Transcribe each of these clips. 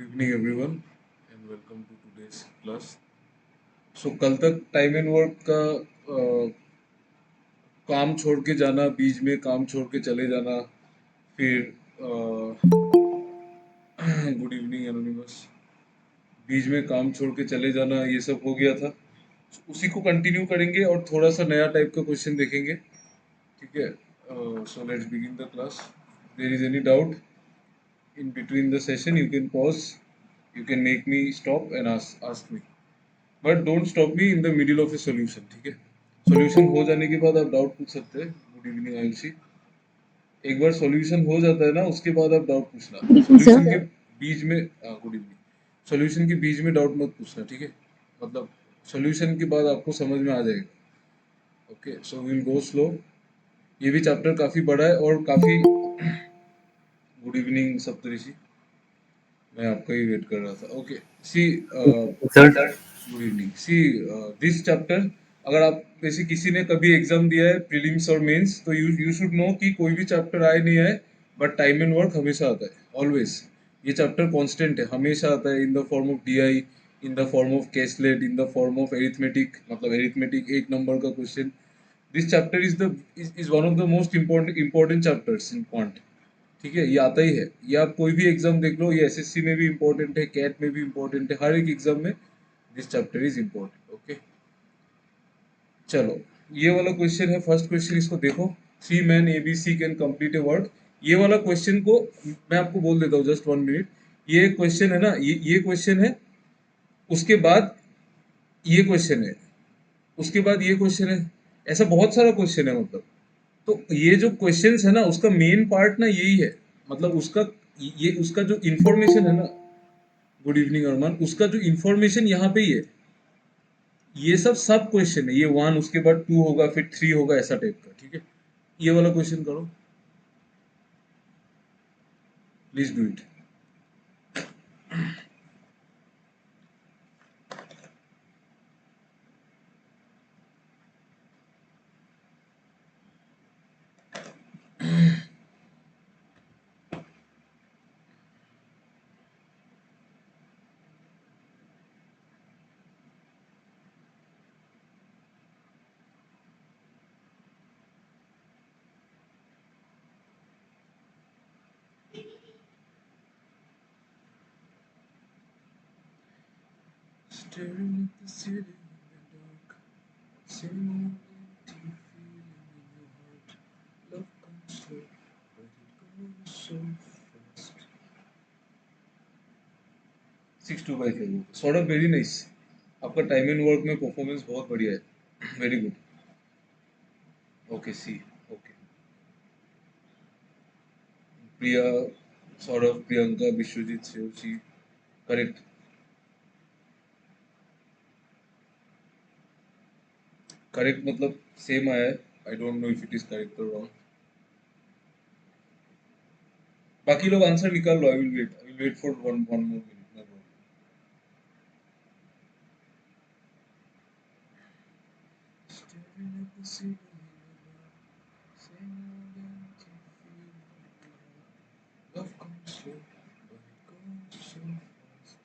Good evening, everyone, and welcome to today's class. So कल तक time and work का काम छोड़ के जाना, बीच में काम छोड़ के चले जाना, फिर गुड इवनिंग एनोनिमस, बीच में काम छोड़ के चले जाना, ये सब हो गया था। उसी को कंटिन्यू करेंगे और थोड़ा सा नया टाइप का क्वेश्चन देखेंगे। ठीक है, so let's begin the class. There is any doubt in between the session, you can pause, you can make me stop and ask me, but don't stop me in the middle of a solution. ठीक है, solution हो जाने के बाद आप doubt पूछ सकते हैं। Good evening Ayushi. एक बार सॉल्यूशन हो जाता है ना, उसके बाद आप डाउट पूछना। Good evening, सॉल्यूशन के sir. बीच में गुड इवनिंग। सॉल्यूशन के बीच में डाउट मत पूछना, ठीक है? मतलब सॉल्यूशन के बाद आपको समझ में आ जाएगा। Okay, so will go slow. ये भी चैप्टर काफी बड़ा है और काफी गुड इवनिंग सप्तऋषि, मैं आपका ही वेट कर रहा था। Okay, see Sir, good evening. See this chapter, अगर आप जैसे किसी ने कभी एग्जाम दिया है प्रीलिम्स और मेंस, तो यू शुड नो कि कोई भी चैप्टर आए नहीं आए, बट टाइम एंड वर्क हमेशा आता है, ऑलवेज। ये चैप्टर कांस्टेंट है, हमेशा आता है in the form of DI, in the form of caselet, in the form of arithmetic, मतलब एरिथमेटिक एक नंबर का question. This chapter is one of the most important chapters in quant. ठीक है, ये आता ही है। ये आप कोई भी एग्जाम देख लो, ये एसएससी में भी इम्पोर्टेंट है, कैट में भी इम्पोर्टेंट है, हर एक एग्जाम में this chapter is important. Okay, चलो ये वाला क्वेश्चन है, फर्स्ट क्वेश्चन, इसको देखो। Three man ABC can complete a work. ये वाला क्वेश्चन को मैं आपको बोल देता हूँ, जस्ट 1 मिनट। ये क्वेश्चन है ना, ये क्वेश्चन है, उसके बाद ये क्वेश्चन है, उसके बाद ये क्वेश्चन है, ऐसा बहुत सारा क्वेश्चन है। मतलब तो ये जो क्वेश्चंस है ना, उसका मेन पार्ट ना यही है। मतलब उसका, ये उसका जो इंफॉर्मेशन है ना, गुड इवनिंग अरमान, उसका जो इंफॉर्मेशन यहाँ पे ही है। ये सब क्वेश्चन है, ये 1, उसके बाद 2 होगा, फिर 3 होगा, ऐसा टाइप का। ठीक है, ये वाला क्वेश्चन करो, please do it. Staring at the city in the dark, same old empty feeling in your heart. Love comes slow, but it goes so fast. 6-2/5, sort of very nice. आपका time and work में performance बहुत बढ़िया है, very good. Okay, C, okay. Priya, Saurabh, Priyanka, Vishwajit, Shivji, correct. Correct मतलब same आया है। I don't know if it is correct और wrong. बाकी लोग आंसर निकाल लो, I will wait for one one more minute, no problem. Staring at the ceiling in the dark, same old empty feeling in your heart. Love comes slow, but it goes so fast.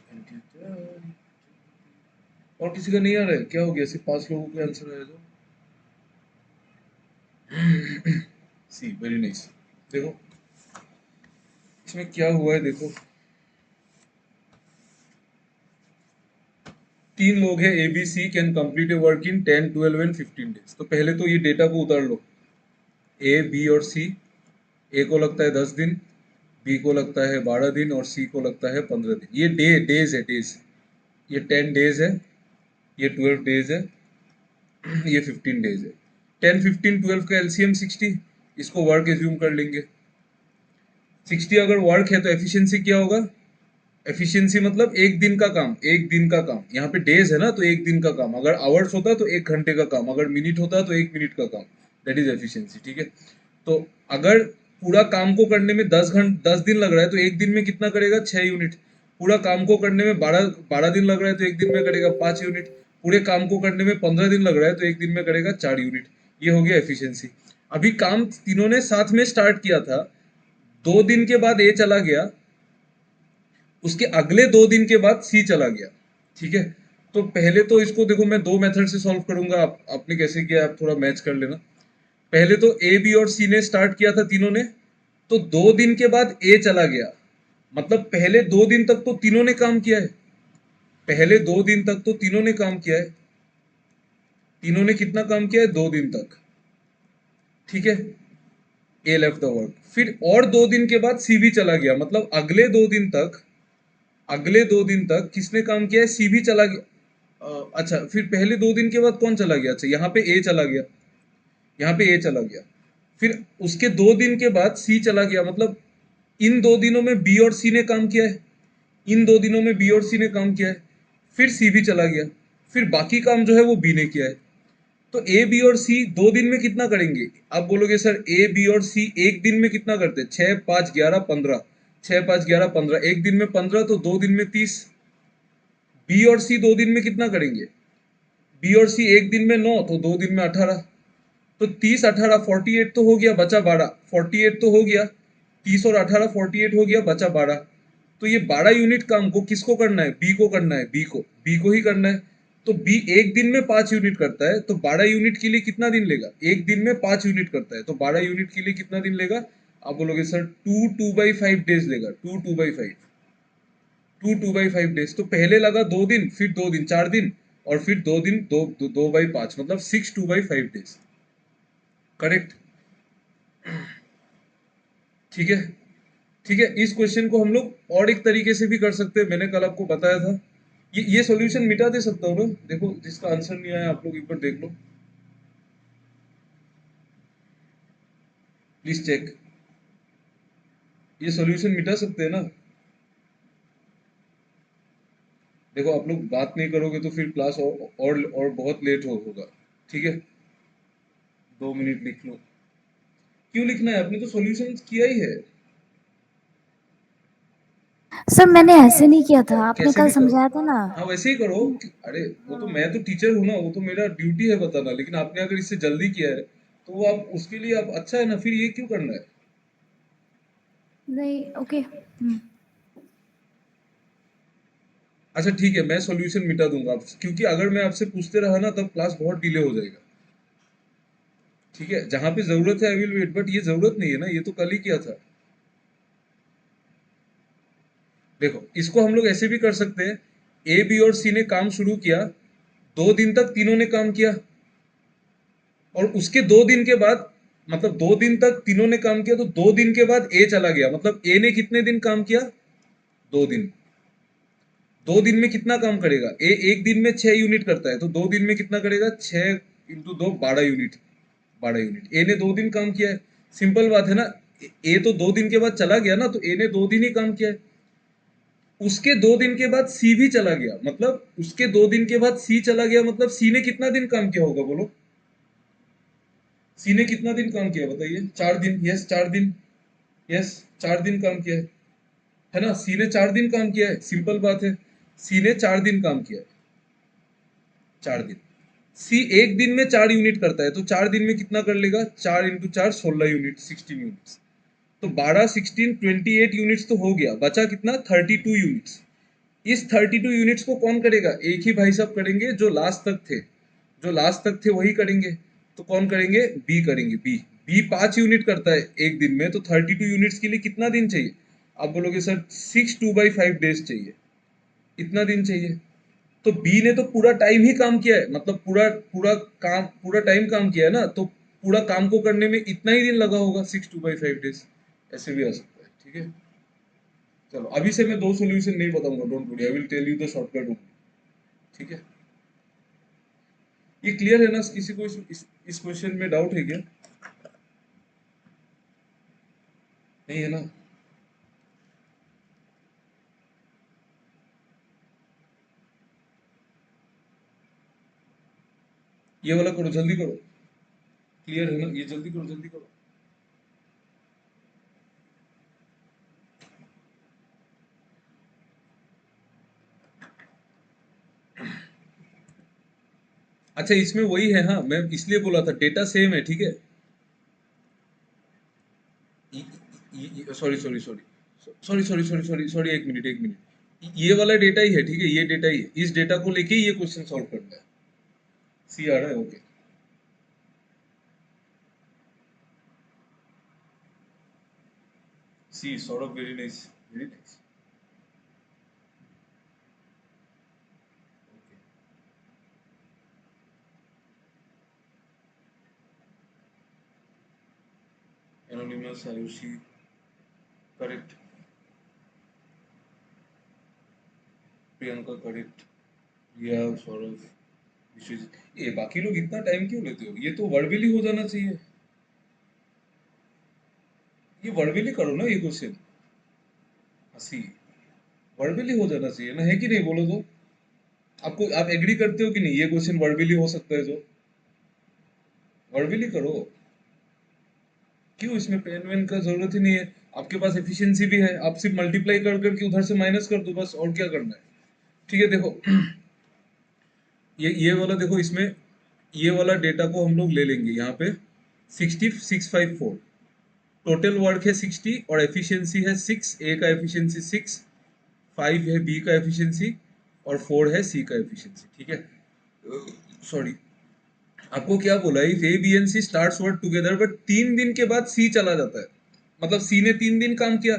And you die. और किसी का नहीं आ रहा है, क्या हो गया? सिर्फ 5 लोगों के आंसर आया तो। See, very nice. देखो इसमें क्या हुआ है, देखो। 3 लोग हैं, A B C can complete a work in 10, 12 and 15 days. तो पहले तो ये डेटा को उतार लो। ए, बी और सी। ए को लगता है 10 दिन, बी को लगता है 12 दिन और सी को लगता है 15 दिन। ये डेज है, डेज। ये 10 डेज है, ये 12 डेज है, ये 15 डेज है। 10, 15, 12 का एलसीएम 60, इसको वर्क एज्यूम कर लेंगे। 60 अगर वर्क है तो एफिशिएंसी क्या होगा? एफिशिएंसी मतलब एक दिन का काम, एक दिन का काम। यहाँ पे डेज है ना, तो एक दिन का काम। अगर आवर्स होता तो 1 घंटे का काम, अगर मिनट होता तो 1 मिनट का काम। That is efficiency. ठीक है, तो अगर पूरा काम को करने में 10 दिन लग रहा है तो एक दिन में कितना करेगा? 6 यूनिट। पूरा काम को करने में 12 दिन लग रहा है तो एक दिन में करेगा 5 यूनिट। पूरे काम को करने में 15 दिन लग रहा है तो एक दिन में करेगा 4 यूनिट। ये हो गया एफिशिएंसी। अभी काम तीनों ने साथ में स्टार्ट किया था, 2 दिन के बाद ए चला गया, उसके अगले 2 दिन के बाद सी चला गया। ठीक है, तो पहले तो इसको देखो, मैं दो मेथड से सॉल्व करूंगा, आपने कैसे किया आप थोड़ा मैच कर लेना। पहले तो ए बी और सी ने स्टार्ट किया था तीनों ने, तो 2 दिन के बाद ए चला गया, मतलब पहले 2 दिन तक तो तीनों ने काम किया है। पहले 2 दिन तक तो तीनों ने काम किया है। तीनों ने कितना काम किया है? 2 दिन तक। ठीक है, ए लेफ्ट द वर्क। फिर और 2 दिन के बाद सी भी चला गया, मतलब अगले 2 दिन तक किसने काम किया है? सी भी चला गया। अच्छा, फिर पहले 2 दिन के बाद कौन चला गया? अच्छा, यहाँ पे ए चला गया, यहाँ पे ए चला गया। फिर उसके 2 दिन के बाद सी चला गया, मतलब इन 2 दिनों में बी और सी ने काम किया है। इन 2 दिनों में बी और सी ने काम किया है। फिर सी भी चला गया। फिर बाकी काम जो है वो बी ने किया है। तो ए बी और सी 2 दिन में कितना करेंगे? आप बोलोगे सर ए बी और सी एक दिन में कितना करते हैं? 6 5 11 15। 6 5 11 15, एक दिन में 15, तो 2 दिन में 30। बी और सी 2 दिन में कितना करेंगे? बी और सी एक दिन में 9, तो 2 दिन में 18। तो 30 18 48 तो हो गया, बचा 12। 48 तो हो गया, 30 और 18 48 हो गया, बचा 12। तो ये 12 यूनिट काम को किसको करना है? बी को करना है, बी को ही करना है। तो बी एक दिन में 5 यूनिट करता है, तो 12 यूनिट के लिए कितना दिन लेगा? एक दिन में 5 यूनिट करता है, तो 12 यूनिट के लिए कितना दिन लेगा? आप बोलोगे सर 2 2/5 डेज लेगा। 2 2/5 तो पहले लगा 2 दिन, फिर 2 दिन 4 दिन, और फिर 2 दिन 2 2/5, मतलब 6 2/5 डेज। करेक्ट। ठीक है, ठीक है। इस क्वेश्चन को हम लोग और एक तरीके से भी कर सकते हैं, मैंने कल आपको बताया था। ये सॉल्यूशन मिटा दे सकता हूँ ना, देखो जिसका आंसर नहीं आया आप लोग एक बार देख लो, प्लीज चेक। ये सॉल्यूशन मिटा सकते हैं ना? देखो आप लोग बात नहीं करोगे तो फिर क्लास और बहुत लेट होगा। ठीक है, 2 मिनट लिख लो। क्यों लिखना है? आपने तो सॉल्यूशन किया ही है। सर मैंने ऐसे नहीं किया था, आपने कैसे कल नहीं करो? समझाया था ना। हाँ वैसे ही करो। अरे वो तो मैं तो टीचर हूँ ना, वो तो मेरा ड्यूटी है बताना, लेकिन आपने अगर इससे जल्दी किया है तो वो आप उसके लिए आप अच्छा है ना, फिर ये क्यों करना है? नहीं, ओके। अच्छा ठीक है, मैं सॉल्यूशन मिटा दूंगा क्योंकि अगर मैं आपसे पूछते रहा ना तब क्लास बहुत डिले हो जाएगा। ठीक है, जहां पे जरूरत है आई विल वेट, बट ये जरूरत नहीं है ना, ये तो कल ही किया था। देखो इसको हम लोग ऐसे भी कर सकते हैं, ए बी और सी ने काम शुरू किया, 2 दिन तक तीनों ने काम किया, और उसके 2 दिन के बाद, मतलब 2 दिन तक तीनों ने काम किया, तो 2 दिन के बाद ए चला गया, मतलब ए ने कितने दिन काम किया? 2 दिन। 2 दिन में कितना काम करेगा? ए एक दिन में 6 यूनिट करता है, तो 2 दिन में कितना करेगा? 6 × 2 12 यूनिट। 12 यूनिट ए ने 2 दिन काम किया है। सिंपल बात है ना। ए तो 2 दिन के बाद चला गया ना, तो ए ने 2 दिन ही काम किया है। उसके 2 दिन के बाद सी भी चला गया, मतलब उसके 2 दिन के बाद सी चला गया, मतलब सी ने कितना दिन काम किया होगा बोलो? सी ने कितना दिन काम किया बताइए? 4 दिन। यस 4 दिन। यस 4 दिन काम किया है ना? सी ने 4 दिन काम किया है, सिंपल बात है। सी ने 4 दिन काम किया है। 4 दिन। सी एक दिन में 4 यूनिट करता है, तो 4 दिन में कितना कर लेगा? 4 × 4 16 यूनिट, 16 यूनिट्स। तो 12 16 28 यूनिट्स तो हो गया, बचा कितना? 32 यूनिट्स। इस 32 यूनिट्स को कौन करेगा? एक ही भाई साहब करेंगे, जो लास्ट तक थे। जो लास्ट तक थे वही करेंगे। तो कौन करेंगे? बी करेंगे। बी 5 यूनिट करता है एक दिन में, तो 32 यूनिट्स के लिए कितना दिन चाहिए? आप बोलोगे सर 6 2/5 डेज चाहिए। इतना दिन चाहिए। तो बी ने तो पूरा टाइम ही काम किया है, मतलब पूरा पूरा काम, पूरा टाइम काम किया है ना, तो पूरा काम को करने में इतना ही दिन लगा होगा, 6 2/5 डेज। ऐसे भी आ सकता है। ठीक है, चलो अभी से मैं दो सॉल्यूशन नहीं बताऊंगा, don't worry, I will tell you the shortcut only. ठीक है, ये क्लियर है ना? किसी को इस क्वेश्चन में डाउट है क्या? नहीं है ना? ये वाला करो, जल्दी करो। क्लियर है ना? ये जल्दी करो, जल्दी करो। अच्छा इसमें वही है, हाँ मैं इसलिए बोला था डेटा सेम है, ठीक है। Sorry sorry sorry sorry sorry sorry sorry sorry, एक मिनट एक मिनट, ये वाला डेटा ही है, ठीक है, ये डेटा ही है, इस डेटा को लेके ही ये क्वेश्चन सॉल्व करना है। सी आ रहा है, okay. C sort of very nice, very nice. Anonymous Ayushi, correct. Priyanka correct. Riya, Saurabh, Vishwajit. ये बाकी लोग इतना टाइम क्यों लेते हो, ये तो वर्बली हो जाना चाहिए। ये वर्बली करो ना ये क्वेश्चन। सी वर्बली हो जाना चाहिए ना, है कि नहीं, बोलो तो। आपको, आप एग्री करते हो कि नहीं, ये क्वेश्चन वर्बली हो सकता है जो। वर्बली करो। क्यों, इसमें पेन वेन का जरूरत ही नहीं है। आपके पास एफिशिएंसी भी है, आप सिर्फ मल्टीप्लाई कर करके उधर से माइनस कर दो बस, और क्या करना है। ठीक है देखो, ये वाला देखो, इसमें ये वाला डेटा को हम लोग ले लेंगे यहाँ पे। 60654, टोटल वर्क है 60 और एफिशिएंसी है 6, ए का एफिशिएंसी 6, 5 है बी का एफिशिएंसी, और 4 है सी का एफिशिएंसी, ठीक है। सॉरी, आपको क्या बोला, if A B and C starts work together, but 3 दिन के बाद सी चला जाता है, मतलब सी ने 3 दिन काम किया।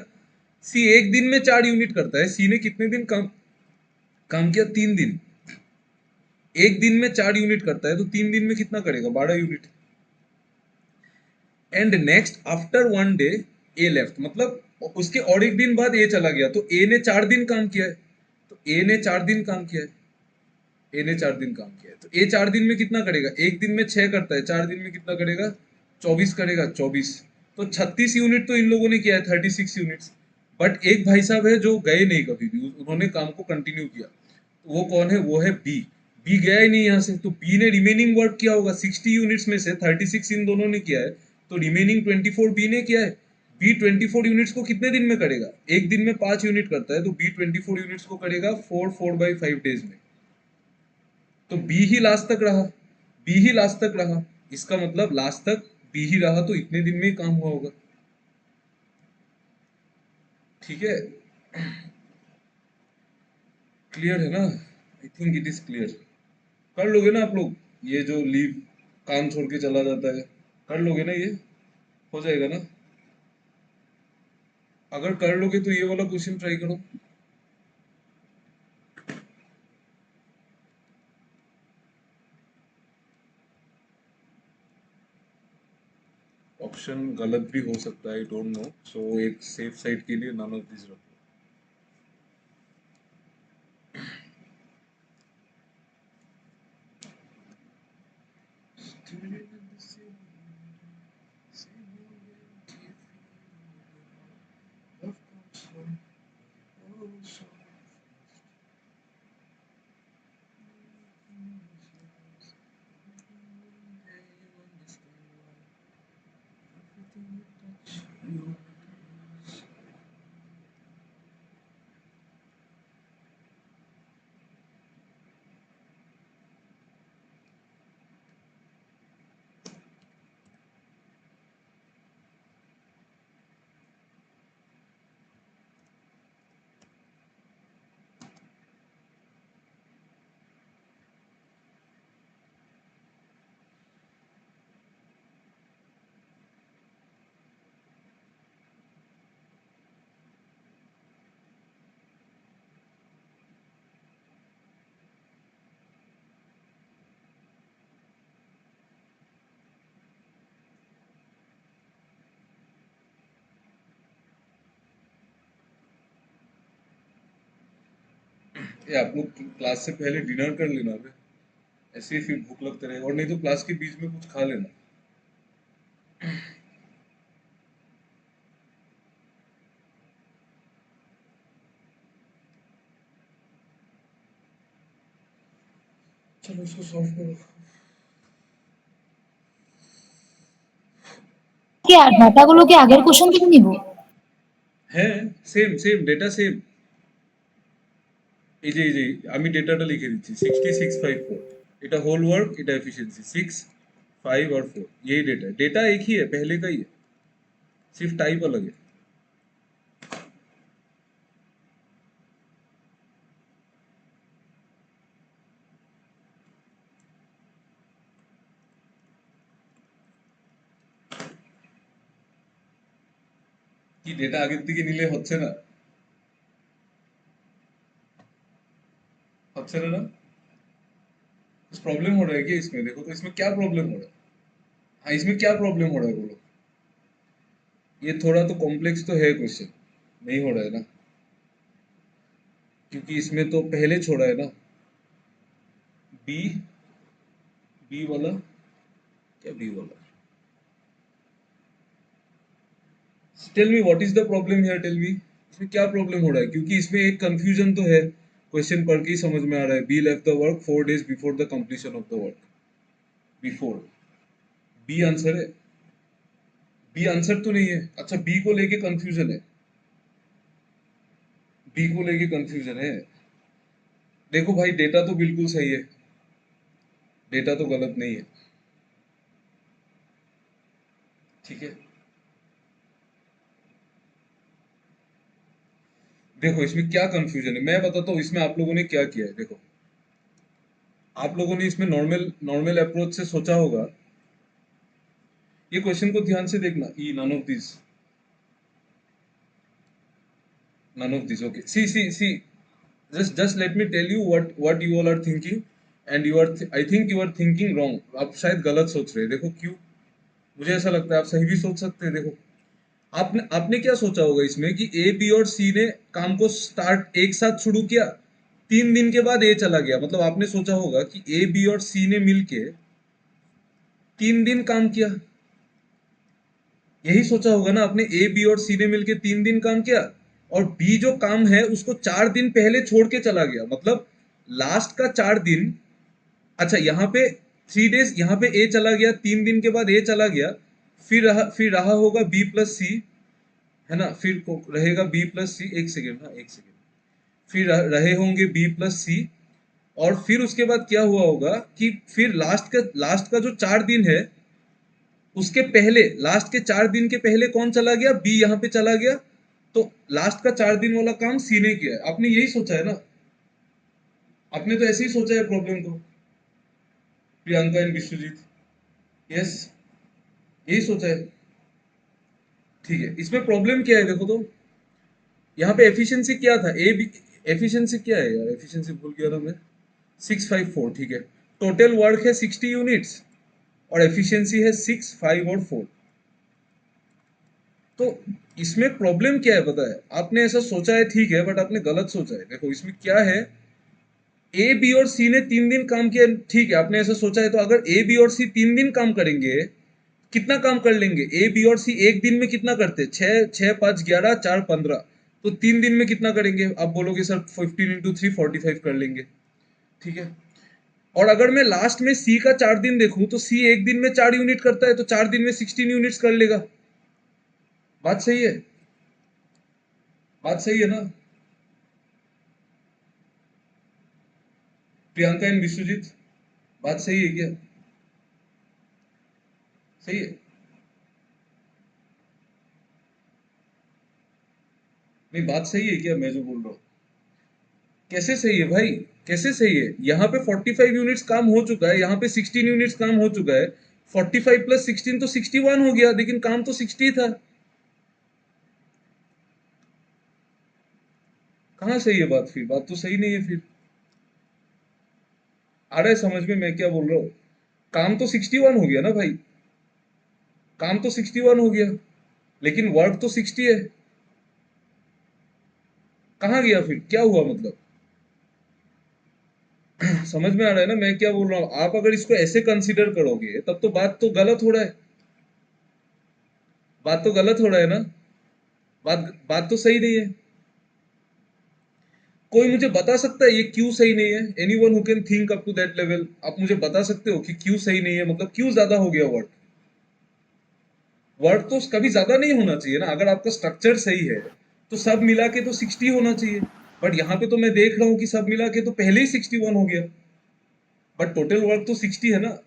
सी एक दिन में 4 यूनिट करता है, सी ने कितने दिन काम काम किया, 3 दिन। एक दिन में 4 यूनिट करता है, तो 3 दिन में कितना करेगा, 12 unit. And next after 1 day A left, मतलब उसके और एक दिन बाद ए चला गया, तो ए ने 4 दिन काम किया है, तो ए ने 4 दिन काम किया है, ए ने 4 दिन काम किया है, तो ए 4 दिन में कितना करेगा, एक दिन में 6 करता है, 4 दिन में कितना करेगा, 24 करेगा, 24। तो 36 यूनिट तो इन लोगों ने किया है, 36 यूनिट्स। बट एक भाई साहब है जो गए नहीं कभी भी, उन्होंने काम को कंटिन्यू किया, तो वो कौन है, वो है बी। बी गया ही नहीं यहाँ से, तो बी ने रिमेनिंग वर्क किया होगा 60 यूनिट्स में से, 36 इन दोनों ने किया है, तो रिमेनिंग 24 बी ने किया है। बी 24 यूनिट्स को कितने दिन में करेगा, एक दिन में 5 यूनिट करता है, तो बी 24 यूनिट्स को करेगा 4/5 डेज में। तो बी ही लास्ट तक रहा, बी ही लास्ट तक रहा, इसका मतलब लास्ट तक बी ही रहा, तो इतने दिन में ही काम हुआ होगा, ठीक है। क्लियर है ना, I think it is clear. कर लोगे ना आप लोग, ये जो लीव, काम छोड़ के चला जाता है, कर लोगे ना ये, हो जाएगा ना। अगर कर लोगे तो ये वाला क्वेश्चन ट्राई करो। ऑप्शन गलत भी हो सकता है, आई डोंट नो, सो एक सेफ साइड के लिए नन ऑफ दिस रखो। ये आप लोग क्लास से पहले डिनर कर लेना बे, ऐसे ही फिर भूख लगते रहेगा, और नहीं तो क्लास के बीच में कुछ खा लेना। चलो इसको सॉल्व करो। কি আর ডাটাগুলো কি আগের কোশ্চেন থেকে নিব? है, সেম সেম ডেটা সেম। এই যে আমি ডেটাটা লিখে দিচ্ছি 6654, এটা হোল ওয়ার্क এটা एफिशिएंसी 6 5 और 4 यही डेटा है, डेटा एक ही है, पहले का ही है, सिर्फ टाइप अलग है। কি ডেটা আগের থেকে নিলে হচ্ছে না, হচ্ছে না? कुछ प्रॉब्लम हो रहा है क्या इसमें? देखो तो इसमें क्या प्रॉब्लम हो रहा है? हाँ, इसमें क्या प्रॉब्लम हो रहा है बोलो? ये थोड़ा तो कॉम्प्लेक्स तो है क्वेश्चन, नहीं हो रहा है ना, क्योंकि इसमें तो पहले छोड़ा है ना। बी, बी वाला क्या, बी वाला, tell me what is the problem here, tell me इसमें क्या प्रॉब्लम हो रहा है, क्योंकि इसमें एक कंफ्यूजन तो है, क्वेश्चन पढ़ के ही समझ में आ रहा है। B left the work 4 days before the completion of the work, before, B answer है, बी आंसर तो नहीं है। अच्छा, बी को लेके कंफ्यूजन है, बी को लेके कंफ्यूजन है। देखो भाई, डेटा तो बिल्कुल सही है, डेटा तो गलत नहीं है, ठीक है। देखो इसमें क्या कंफ्यूजन है, मैं बताता हूँ इसमें आप लोगों ने क्या किया है। देखो, आप लोगों ने इसमें नॉर्मल नॉर्मल अप्रोच से सोचा होगा। ये क्वेश्चन को ध्यान से देखना, E none of this, none of this, okay, see, just let me tell you what you all are thinking, and you are I think you are thinking wrong, आप शायद गलत सोच रहे हैं। देखो क्यों, मुझे ऐसा लगता है आप सही भी सोच सकते हैं। देखो, आपने आपने क्या सोचा होगा इसमें कि ए बी और सी ने काम को स्टार्ट एक साथ शुरू किया, 3 दिन के बाद ए चला गया, मतलब आपने सोचा होगा कि ए बी और सी ने मिलके 3 दिन काम किया, यही सोचा होगा ना आपने। ए बी और सी ने मिलके 3 दिन काम किया, और बी जो काम है उसको 4 दिन पहले छोड़ के चला गया, मतलब लास्ट का 4 दिन। अच्छा, यहाँ पे 3 days, यहाँ पे ए चला गया, 3 दिन के बाद ए चला गया, फिर रहा होगा बी प्लस सी, है ना, फिर रहेगा बी प्लस सी, एक सेकेंड, हाँ एक सेकेंड, फिर रहे होंगे बी प्लस सी, और फिर उसके बाद क्या हुआ होगा कि फिर लास्ट का जो 4 दिन है उसके पहले, लास्ट के 4 दिन के पहले कौन चला गया, बी यहाँ पे चला गया, तो लास्ट का 4 दिन वाला काम सी ने किया है। आपने यही सोचा है ना, आपने तो ऐसे ही सोचा है प्रॉब्लम को, प्रियंका एंड विश्वजीत, यस, यही सोचा है, ठीक है। इसमें प्रॉब्लम क्या है देखो तो, यहाँ पे एफिशिएंसी क्या था, ए बी, एफिशिएंसी क्या है यार, एफिशिएंसी भूल गया ना मैं, 654, ठीक है। टोटल वर्क है 60 यूनिट्स और एफिशिएंसी है 6 5 और 4। तो इसमें प्रॉब्लम क्या है पता है, आपने ऐसा सोचा है ठीक है, बट आपने गलत सोचा है। देखो इसमें क्या है, ए बी और सी ने 3 दिन काम किया, ठीक है, आपने ऐसा सोचा है, तो अगर ए बी और सी 3 दिन काम करेंगे, कितना काम कर लेंगे, ए बी और सी एक दिन में कितना करते, 6 6 5 11 4 15, तो 3 दिन में कितना करेंगे? आप बोलोगे सर 15 × 3 45 कर लेंगे, ठीक है। और अगर मैं लास्ट में सी का 4 दिन देखूं, तो सी एक दिन में 4 यूनिट करता है, तो 4 दिन में 16 यूनिट्स कर लेगा। बात सही है, बात सही है ना प्रियंका एंड विश्वजीत, बात सही है क्या? सही है, नहीं बात सही है क्या मैं जो बोल रहा हूँ? कैसे सही है भाई, कैसे सही है? यहाँ पे 45 यूनिट्स काम हो चुका है, यहाँ पे 16 यूनिट्स काम हो चुका है, 45 + 16 तो 61 हो गया, लेकिन काम तो 60 था। कहाँ सही है बात? फिर बात तो सही नहीं है फिर। आ रहा है समझ में मैं क्या बोल रहा हूँ? काम तो 61 हो गया ना भाई, काम तो 61 हो गया, लेकिन वर्क तो 60 है। कहाँ गया फिर, क्या हुआ मतलब? समझ में आ रहा है ना मैं क्या बोल रहा हूँ? आप अगर इसको ऐसे कंसीडर करोगे तब तो बात तो गलत हो रहा है, बात तो गलत हो रहा है ना, बात बात तो सही नहीं है। कोई मुझे बता सकता है ये क्यों सही नहीं है? Anyone who can think up to that level, आप मुझे बता सकते हो कि क्यों सही नहीं है, मतलब क्यों ज्यादा हो गया वर्क? वर्क तो कभी ज्यादा नहीं होना चाहिए ना, अगर आपका स्ट्रक्चर सही है तो सब मिला के तो 60 होना चाहिए, बट यहाँ पे तो मैं देख रहा हूँ कि सब मिला के तो पहले ही 61 हो गया। बट टोटल वर्क तो 60 है ना।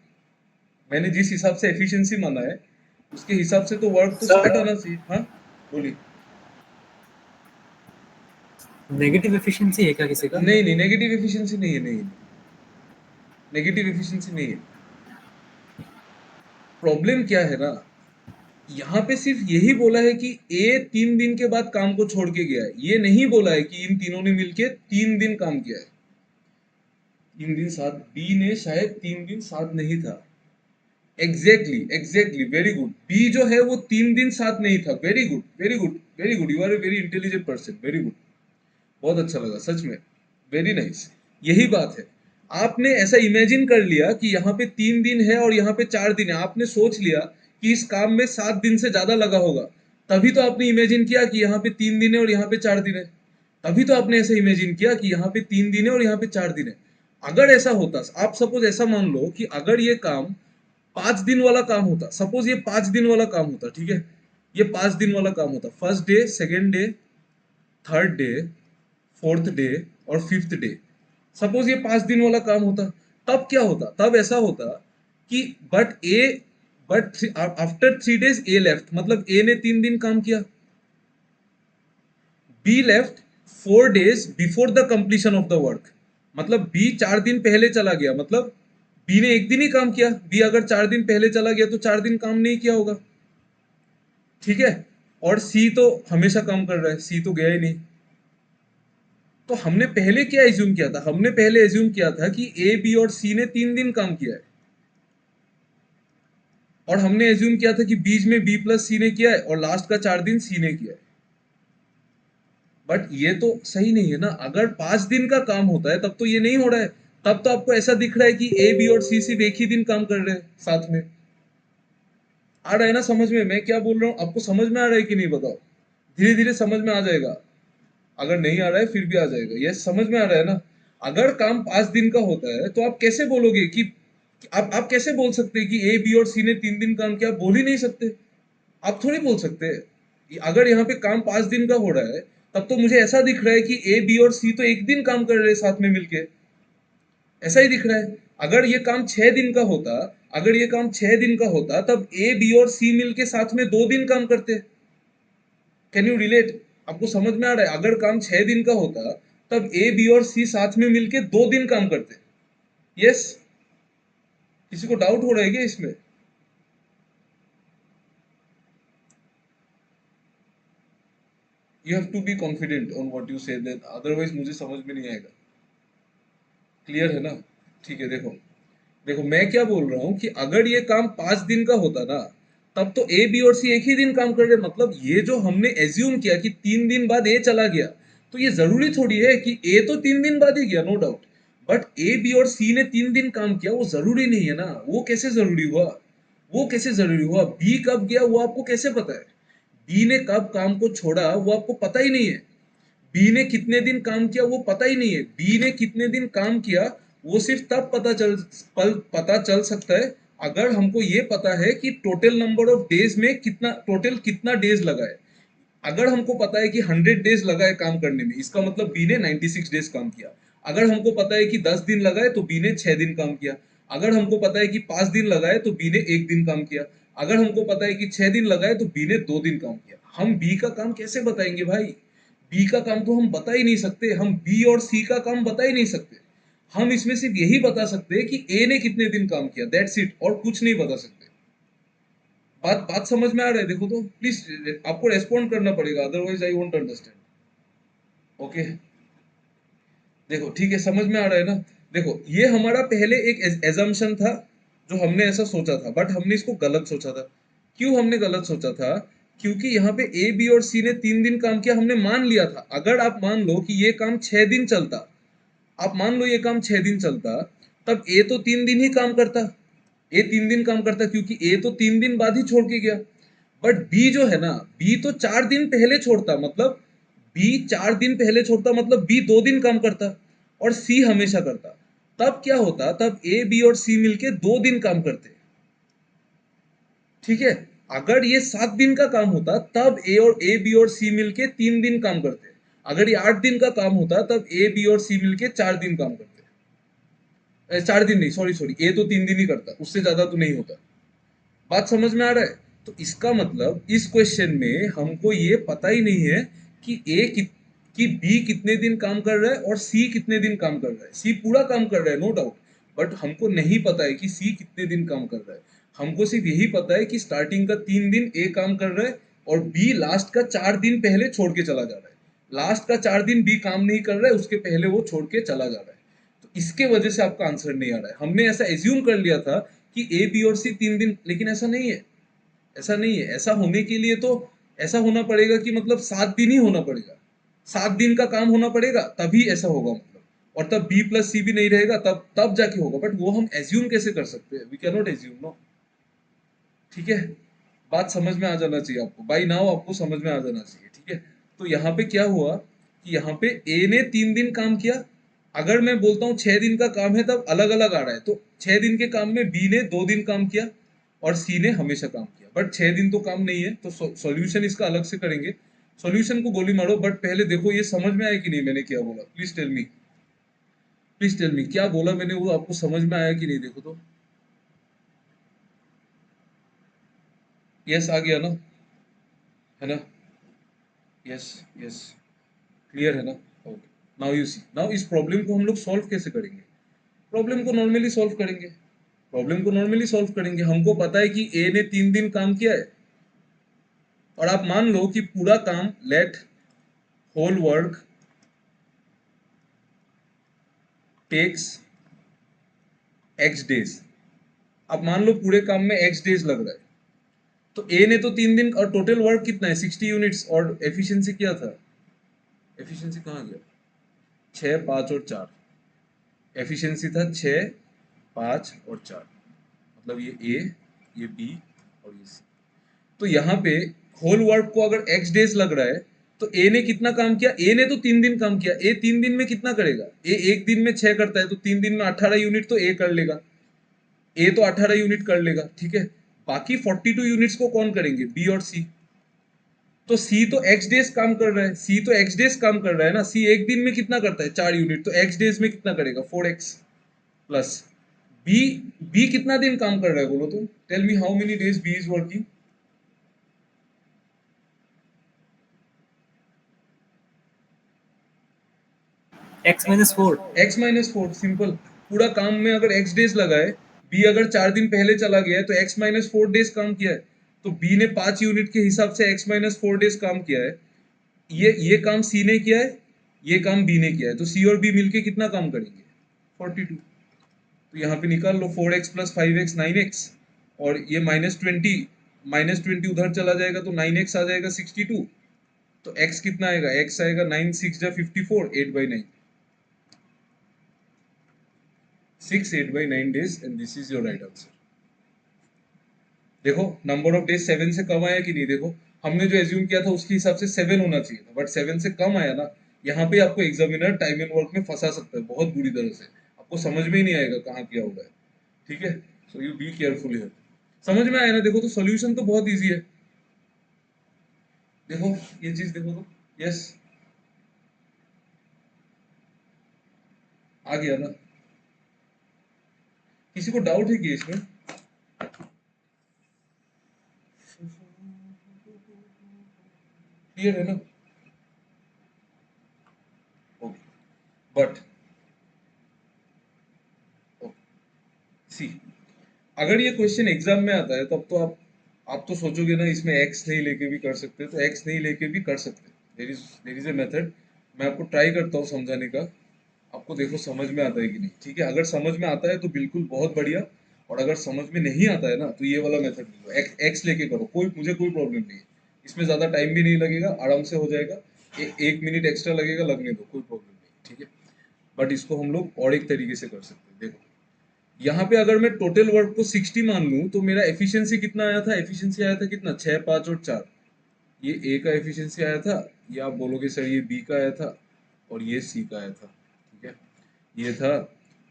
मैंने जिस हिसाब से एफिशिएंसी माना है उसके हिसाब से तो वर्क तो सर 60 आना चाहिए। हाँ बोलिए। नेगेटिव एफिशिएंसी है क्या किसी का? नहीं नहीं, नेगेटिव एफिशिएंसी नहीं है, नहीं नेगेटिव एफिशिएंसी नहीं है। प्रॉब्लम क्या है ना, यहाँ पे सिर्फ यही बोला है कि ए 3 दिन के बाद काम को छोड़ के गया है, ये नहीं बोला है कि इन तीनों ने मिलके 3 दिन काम किया है। 3 दिन साथ, बी ने शायद 3 दिन साथ नहीं था। Exactly exactly, very good. B जो है वो 3 दिन साथ नहीं था। Very good very good very good, you are a very intelligent person, very good. बहुत अच्छा लगा सच में, वेरी नाइस। यही बात है, आपने ऐसा इमेजिन कर लिया कि यहाँ पे 3 दिन है और यहाँ पे 4 दिन है। आपने सोच लिया कि इस काम में 7 दिन से ज्यादा लगा होगा, तभी तो आपने इमेजिन किया कि यहाँ पे 3 दिन है और यहाँ पे 4 दिन है। तभी तो आपने ऐसा इमेजिन किया कि यहाँ पे 3 दिन है और यहाँ पे 4 दिन है। अगर ऐसा होता, आप सपोज ऐसा मान लो कि अगर ये काम 5 दिन वाला काम होता, सपोज ये 5 दिन वाला काम होता, ठीक है, ये 5 दिन वाला काम होता, first day, second day, third day, fourth day और फिफ्थ डे। सपोज ये 5 दिन वाला काम होता, तब क्या होता? तब ऐसा होता कि but after 3 days A left, मतलब ए ने 3 दिन काम किया। Be left 4 days before the completion of the work, मतलब बी 4 दिन पहले चला गया, मतलब बी ने 1 दिन ही काम किया। बी अगर 4 दिन पहले चला गया तो 4 दिन काम नहीं किया होगा, ठीक है। और सी तो हमेशा काम कर रहा है, सी तो गया ही नहीं। तो हमने पहले क्या एज्यूम किया था? हमने पहले एज्यूम किया था कि ए, बी और सी ने 3 दिन काम किया है, और हमने एज्यूम किया था कि बीच में बी प्लस सी ने किया है और लास्ट का 4 दिन सी ने किया है। बट ये तो सही नहीं है ना। अगर 5 दिन का काम होता है तब तो ये नहीं हो रहा है। तब तो आपको ऐसा दिख रहा है कि ए, बी और सी सिर्फ एक ही दिन काम कर रहे हैं साथ में। आ रहा है ना समझ में मैं क्या बोल रहा हूँ? आपको समझ में आ रहा है कि नहीं बताओ? धीरे धीरे समझ में आ जाएगा। अगर नहीं आ रहा है फिर भी आ जाएगा। ये समझ में आ रहा है ना? अगर काम 5 दिन का होता है तो आप कैसे बोलोगे कि आप कैसे बोल सकते हैं कि ए, बी और सी ने 3 दिन काम किया? आप बोल ही नहीं सकते। आप थोड़ी बोल सकते हैं। अगर यहाँ पे काम 5 दिन का हो रहा है तब तो मुझे ऐसा दिख रहा है कि ए, बी और सी तो एक दिन काम कर रहे हैं साथ में मिलके, ऐसा ही दिख रहा है। अगर ये काम 6 दिन का होता, अगर ये काम 6 दिन का होता तब ए, बी और सी मिलके साथ में 2 दिन काम करते। Can you relate? आपको समझ में आ रहा है? अगर काम 6 दिन का होता तब ए, बी और सी साथ में मिलके 2 दिन काम करते। यस? किसी को डाउट हो रहा है क्या इसमें? You have to be confident on what you say, that otherwise मुझे समझ में नहीं आएगा। क्लियर है ना? ठीक है। देखो देखो, मैं क्या बोल रहा हूँ कि अगर ये काम 5 दिन का होता ना तब तो ए, बी और सी एक ही दिन काम कर रहे। मतलब ये जो हमने एज्यूम किया कि 3 दिन बाद ए चला गया, तो ये जरूरी थोड़ी है कि ए तो 3 दिन बाद ही गया, no doubt. But A, B और सी ने 3 दिन काम किया, वो जरूरी नहीं है ना। वो कैसे जरूरी हुआ? वो कैसे जरूरी हुआ? बी कब गया वो आपको कैसे पता है? बी ने कब काम को छोड़ा वो आपको पता ही नहीं है। बी ने कितने दिन काम किया वो पता ही नहीं है। बी ने कितने दिन काम किया वो सिर्फ तब पता चल सकता है अगर हमको ये पता है कि टोटल नंबर ऑफ डेज में कितना डेज लगा है। अगर हमको पता है कि 100 डेज लगा है काम करने में, इसका मतलब बी ने 96 डेज काम किया। अगर हमको पता है कि 10 दिन लगा है तो बी ने 6 दिन काम किया। अगर हमको पता है कि 5 दिन लगा है तो बी ने 1 दिन काम किया। अगर हमको पता है कि 6 दिन लगा है तो बी ने 2 दिन काम किया। हम बी का काम कैसे बताएंगे भाई? बी का काम तो हम बता ही नहीं सकते। हम बी और सी का काम बता ही नहीं सकते। हम इसमें सिर्फ यही बता सकते हैं कि ए ने कितने दिन काम किया, दैट्स इट, और कुछ नहीं बता सकते। बात बात समझ में आ रहा है? देखो तो प्लीज आपको रेस्पॉन्ड करना पड़ेगा, otherwise I won't understand. Okay, देखो ठीक है, समझ में आ रहा है ना? देखो ये हमारा पहले एक एजम्पशन था जो हमने ऐसा सोचा था, बट हमने इसको गलत सोचा था। क्यों हमने गलत सोचा था? क्योंकि यहाँ पे ए, बी और सी ने 3 दिन काम किया, हमने मान लिया था। अगर आप मान लो कि ये काम 6 दिन चलता, आप मान लो ये काम 6 दिन चलता, तब ए तो 3 दिन ही काम करता। ए 3 दिन काम करता क्योंकि ए तो 3 दिन बाद ही छोड़ के गया। बट बी जो है ना, बी तो 4 दिन पहले छोड़ता, मतलब बी 4 दिन पहले छोड़ता, मतलब बी 2 दिन काम करता और सी हमेशा करता। तब क्या होता? तब ए, बी और सी मिलके 2 दिन काम करते, ठीक है। अगर ये 7 दिन का काम होता तब ए, बी और सी मिलके 3 दिन काम करते। अगर ये 8 दिन का काम होता तब ए, बी और सी मिलके 4 दिन काम करते। 4 दिन नहीं, सॉरी सॉरी, ए तो 3 दिन ही करता, उससे ज्यादा तो नहीं होता। बात समझ में आ रहा है? तो इसका मतलब इस क्वेश्चन में हमको ये पता ही नहीं है कि कि बी कितने दिन काम कर रहा है और सी कितने दिन काम कर रहा है। सी पूरा काम कर रहा है, नो डाउट, बट हमको नहीं पता है कि सी कितने दिन काम कर रहा है। हमको सिर्फ यही पता है कि स्टार्टिंग का 3 दिन ए काम कर रहा है और बी लास्ट का 4 दिन पहले छोड़ के चला जा रहा है। लास्ट का 4 दिन बी काम नहीं कर रहा है, उसके पहले वो छोड़ के चला जा रहा है। तो इसके वजह से आपका आंसर नहीं आ रहा है। हमने ऐसा एज्यूम कर लिया था कि ए बी और सी 3 दिन, लेकिन ऐसा नहीं है। ऐसा नहीं है। ऐसा होने के लिए तो ऐसा होना पड़ेगा कि मतलब 7 दिन ही होना पड़ेगा। 7 दिन का काम होना पड़ेगा तभी ऐसा होगा मतलब। और तब बी प्लस सी भी नहीं रहेगा, तब तब जाके होगा। बट वो हम एज्यूम कैसे कर सकते हैं? We can not assume, no. ठीक है, बात समझ में आ जाना चाहिए आपको। बाई नाउ आपको समझ में आ जाना चाहिए। ठीक है, तो यहाँ पे क्या हुआ कि यहाँ पे ए ने 3 दिन काम किया। अगर मैं बोलता हूँ 6 दिन का काम है, तब अलग अलग आ रहा है। तो 6 दिन के काम में बी ने 2 दिन काम किया और सी ने हमेशा काम किया। बट 6 दिन तो काम नहीं है, तो सॉल्यूशन इसका अलग से करेंगे। सॉल्यूशन को गोली मारो, बट पहले देखो ये समझ में आया कि नहीं मैंने क्या बोला। Please tell me, please tell me, क्या बोला मैंने वो आपको समझ में आया कि नहीं? देखो तो, यस आ गया ना, है ना? यस यस, क्लियर है ना? Okay, now you see, now इस प्रॉब्लम को हम लोग सॉल्व कैसे करेंगे? प्रॉब्लम को नॉर्मली सॉल्व करेंगे। प्रॉब्लम को नॉर्मली सॉल्व करेंगे। हमको पता है कि ए ने 3 दिन काम किया है, और आप मान लो कि पूरा काम, let whole work takes X days. आप मान लो पूरे काम में एक्स डेज लग रहा है। तो ए ने तो 3 दिन, और टोटल वर्क कितना है? 60 यूनिट्स। और एफिशिएंसी क्या था? एफिशिएंसी कहाँ गया? 6, 5 और 4। एफिशिएंसी था 6, 5 और 4। मतलब ये ए, ये बी और ये सी। तो यहाँ पे होल वर्क को अगर एक्स डेज लग रहा है, तो ए ने कितना काम किया? ए ने तो 3 दिन काम किया। ए 3 दिन में कितना करेगा? ए एक दिन में 6 करता है, तो 3 दिन में 18 यूनिट तो ए कर लेगा। ए तो 18 यूनिट कर लेगा, ठीक है। बाकी 42 यूनिट्स को कौन करेंगे? बी और सी। तो सी तो एक्स डेज काम कर रहा है, सी तो एक्स डेज काम कर रहा है ना। सी एक दिन में कितना करता है? 4 यूनिट। तो एक्स डेज में कितना करेगा? 4x plus B. बी कितना दिन काम कर रहा है बोलो तो? Tell me how many days B is working. x-4। x-4, simple. पूरा काम में अगर x डेज लगा है, बी अगर 4 दिन पहले चला गया है, तो x-4 डेज काम किया है। तो बी ने 5 यूनिट के हिसाब से x-4 डेज काम किया है। ये काम सी ने किया है, ये काम बी ने किया है। तो सी और बी मिलके कितना काम करेंगे? 42। तो यहाँ पे निकाल लो, 4x प्लस 5x 9x। और ये -20 उधर चला जाएगा, तो 9x आ जाएगा 62। तो x कितना आएगा? x आएगा 9 6 जा 54, 8/9। 6 8/9 days, and this is your right answer. देखो नंबर ऑफ डेज 7 से कम आया कि नहीं? देखो हमने जो एज्यूम किया था उसके हिसाब से 7 होना चाहिए था, बट 7 से कम आया ना। यहाँ पे आपको एग्जामिनर टाइम एंड वर्क में फंसा सकता है बहुत बुरी तरह से। आपको समझ में ही नहीं आएगा कहाँ क्या हो रहा है। ठीक है, so you be careful here. समझ में आया ना? देखो तो सॉल्यूशन तो बहुत इजी है। देखो ये चीज देखो तो, यस आ गया ना? किसी को डाउट है कि इसमें? क्लियर है ना? ओके, बट सी, अगर ये क्वेश्चन एग्जाम में आता है, तब तो आप तो सोचोगे ना इसमें एक्स नहीं लेके भी कर सकते हैं। तो एक्स नहीं लेके भी कर सकते हैं। There is a method. मैं आपको ट्राई करता हूँ समझाने का। आपको देखो समझ में आता है कि नहीं। ठीक है, अगर समझ में आता है तो बिल्कुल बहुत बढ़िया। और अगर समझ में नहीं आता है ना, तो ये वाला मेथड लो, एक्स लेके करो। मुझे कोई प्रॉब्लम नहीं है। इसमें ज्यादा टाइम भी नहीं लगेगा, आराम से हो जाएगा। 1 मिनट एक्स्ट्रा लगेगा, लगने दो, कोई प्रॉब्लम नहीं। ठीक है, बट इसको हम लोग और एक तरीके से कर सकते हैं। देखो यहाँ पे अगर मैं टोटल वर्क को 60 मान लूं, तो मेरा एफिशिएंसी कितना आया था? एफिशिएंसी आया था कितना? 6, 5 और 4। ये ए का एफिशिएंसी आया था। ये आप बोलोगे सर ये बी का आया था, और ये सी का आया था। ठीक है, ये था।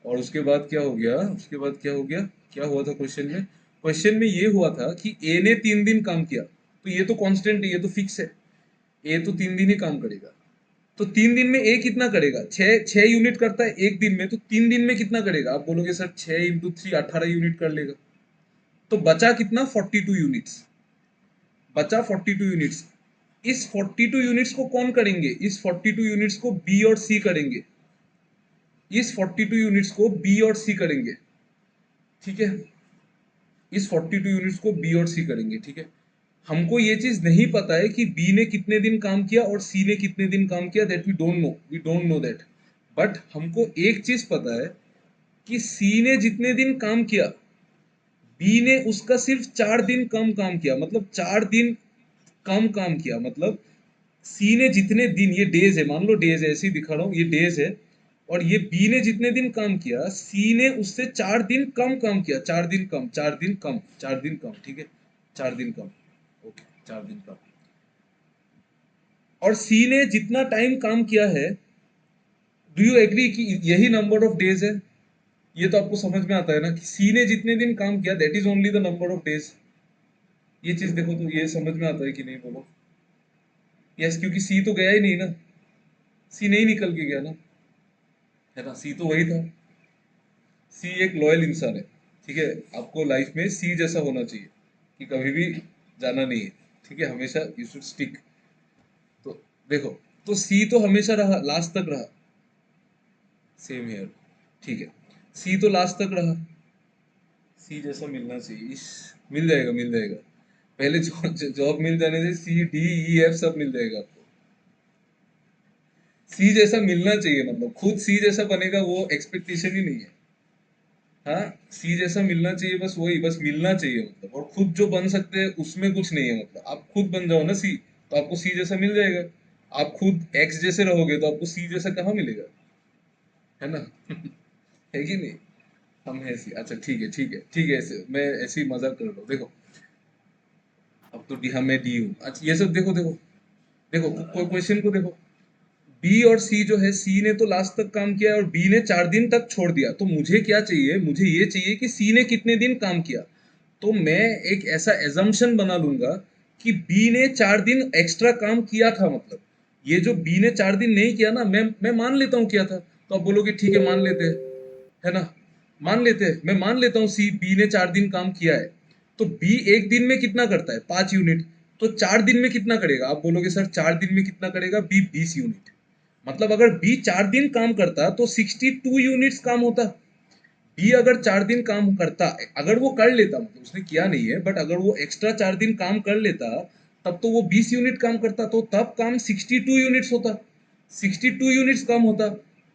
और उसके बाद क्या हो गया? उसके बाद क्या हो गया? क्या हुआ था क्वेश्चन में? क्वेश्चन में ये हुआ था कि ए ने 3 दिन काम किया। तो ये तो कांस्टेंट है, ये तो फिक्स है। ए तो 3 दिन ही काम करेगा। तो 3 दिन में ए कितना करेगा? 6 यूनिट करता है एक दिन में, तो 3 दिन में कितना करेगा? आप बोलोगे सर 6 × 3 18 यूनिट कर लेगा। तो बचा कितना? 42 यूनिट्स। बचा 42 यूनिट्स। इस 42 यूनिट्स को कौन करेंगे? इस 42 यूनिट्स को बी और सी करेंगे। इस 42 यूनिट्स को बी और सी करेंगे, ठीक है? इस 42 यूनिट्स को बी और सी करेंगे, ठीक है? हमको ये चीज नहीं पता है कि बी ने कितने दिन काम किया और सी ने कितने दिन काम किया, that we don't know that. But हमको एक चीज पता है कि सी ने जितने दिन काम किया, बी ने उसका सिर्फ 4 दिन कम काम किया, मतलब 4 दिन कम काम किया। मतलब सी ने जितने दिन, ये डेज है, मान लो डेज है, ऐसे ही दिखा रहा हूँ, ये डेज है, और ये बी ने जितने दिन काम किया, सी ने उससे 4 दिन कम काम किया। 4 दिन कम, 4 दिन कम, 4 दिन कम, ठीक है? 4 दिन कम, ओके, 4 दिन कम। और सी ने जितना टाइम काम किया है, डू यू एग्री कि यही नंबर ऑफ डेज है? ये तो आपको समझ में आता है ना कि सी ने जितने दिन काम किया, that is only the number of days. ये चीज देखो तो ये समझ में आता है कि नहीं, बोलो? यस, क्योंकि सी तो गया ही नहीं ना, सी नहीं निकल के गया ना, है ना? सी तो वही था। सी एक लॉयल इंसान है, ठीक है? आपको लाइफ में सी जैसा होना चाहिए कि कभी भी जाना नहीं है, ठीक है? हमेशा यू शुड स्टिक। तो देखो, तो सी तो हमेशा रहा, लास्ट तक रहा। सेम हियर, ठीक है? सी तो लास्ट तक रहा। सी जैसा मिलना चाहिए, इस मिल जाएगा, मिल जाएगा। पहले जॉब मिल जाने से सी डी ई एफ सब मिल जाएगा आपको। सी जैसा मिलना चाहिए, मतलब खुद सी जैसा बनेगा वो एक्सपेक्टेशन ही नहीं है। हाँ, सी जैसा मिलना चाहिए, बस वही, बस मिलना चाहिए मतलब। और खुद जो बन सकते हैं उसमें कुछ नहीं है, मतलब आप खुद बन जाओ ना सी, तो आपको सी जैसा मिल जाएगा। आप खुद एक्स जैसे रहोगे तो आपको सी जैसा कहाँ मिलेगा, है ना? है कि नहीं? हम है सी। अच्छा ठीक है, ठीक है, ठीक है, ऐसे मैं ऐसे ही मजाक कर रहा हूँ। देखो, अब तो डी, हाँ मैं डी हूँ। अच्छा ये सब देखो, देखो, देखो, क्वेश्चन को देखो। बी और सी जो है, सी ने तो लास्ट तक काम किया और बी ने 4 दिन तक छोड़ दिया। तो मुझे क्या चाहिए? मुझे ये चाहिए कि सी ने कितने दिन काम किया। तो मैं एक ऐसा एजम्पशन बना लूंगा कि बी ने 4 दिन एक्स्ट्रा काम किया था। मतलब ये जो बी ने 4 दिन नहीं किया ना, मैं मान लेता हूँ किया था। तो आप बोलोगे ठीक है, मान लेते हैं, है ना? मान लेते हैं, मैं मान लेता हूँ सी, बी ने 4 दिन काम किया है। तो बी एक दिन में कितना करता है? 5 यूनिट। तो 4 दिन में कितना करेगा? आप बोलोगे सर 4 दिन में कितना करेगा? B 20 unit. मतलब अगर बी 4 दिन काम करता तो 62 यूनिट्स काम होता। बी अगर 4 दिन काम करता, अगर वो कर लेता, मतलब उसने किया नहीं है, बट अगर वो एक्स्ट्रा 4 दिन काम कर लेता, तब तो वो 20 यूनिट काम करता, तो तब काम 62 यूनिट्स होता। 62 यूनिट्स काम होता।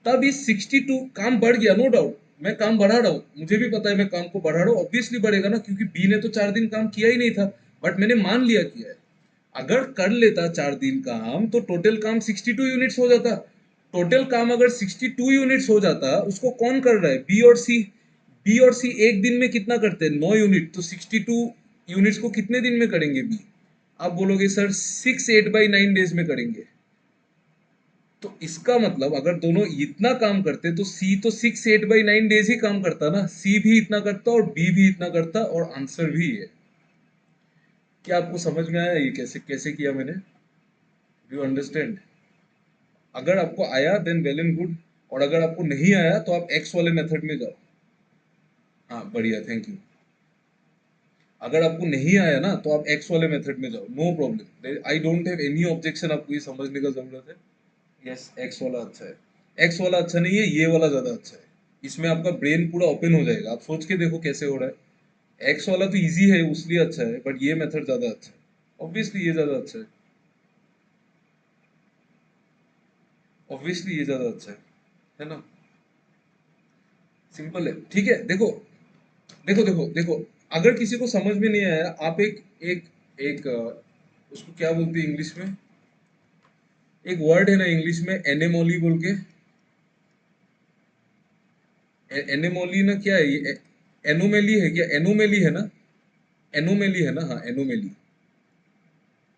तब इस 62 काम बढ़ गया, नो डाउट। मैं काम बढ़ा रहा हूँ, मुझे भी पता है मैं काम को बढ़ा रहा हूँ, ऑब्वियसली बढ़ेगा ना, क्योंकि बी ने तो 4 दिन काम किया ही नहीं था, बट मैंने मान लिया किया है। अगर कर लेता 4 दिन काम, तो टोटल काम 62 यूनिट्स हो जाता। टोटल काम अगर 62 यूनिट्स हो जाता, उसको कौन कर रहा है? बी और सी। बी और सी एक दिन में कितना करते हैं? 9 यूनिट। तो 62 यूनिट्स को कितने दिन में करेंगे बी? आप बोलोगे सर 6 8/9 डेज में करेंगे। तो इसका मतलब अगर दोनों इतना काम करते तो सी तो 6 8/9 डेज ही काम करता ना, सी भी इतना करता और बी भी इतना करता, और आंसर भी है। क्या आपको समझ में आया ये कैसे कैसे किया मैंने? Do understand? अगर आपको आया देन वेल एंड गुड, और अगर आपको नहीं आया तो आप एक्स वाले मेथड में जाओ। हाँ बढ़िया, थैंक यू। अगर आपको नहीं आया ना तो आप एक्स वाले मेथड में जाओ, no problem, I don't have any objection. आपको ये समझने का जरूरत है। यस, एक्स वाला अच्छा है। एक्स वाला अच्छा नहीं है, ये वाला ज्यादा अच्छा है। इसमें आपका ब्रेन पूरा ओपन हो जाएगा, आप सोच के देखो कैसे हो रहा है। एक्स वाला तो इजी है उसलिए अच्छा है, बट ये मेथड ज्यादा अच्छा है। ऑब्वियसली ये ज्यादा अच्छा है, ऑब्वियसली ये ज्यादा अच्छा है ना? सिंपल है, ठीक है? देखो, देखो, देखो, देखो, अगर किसी को समझ में नहीं आया, आप एक एक एक उसको क्या बोलते हैं इंग्लिश में? एक वर्ड है ना इंग्लिश में, एनेमोली बोल के। एनेमोली ना, क्या है ये? एनोमेली है क्या? एनोमेली है ना? एनोमेली है ना? हाँ, एनोमेली।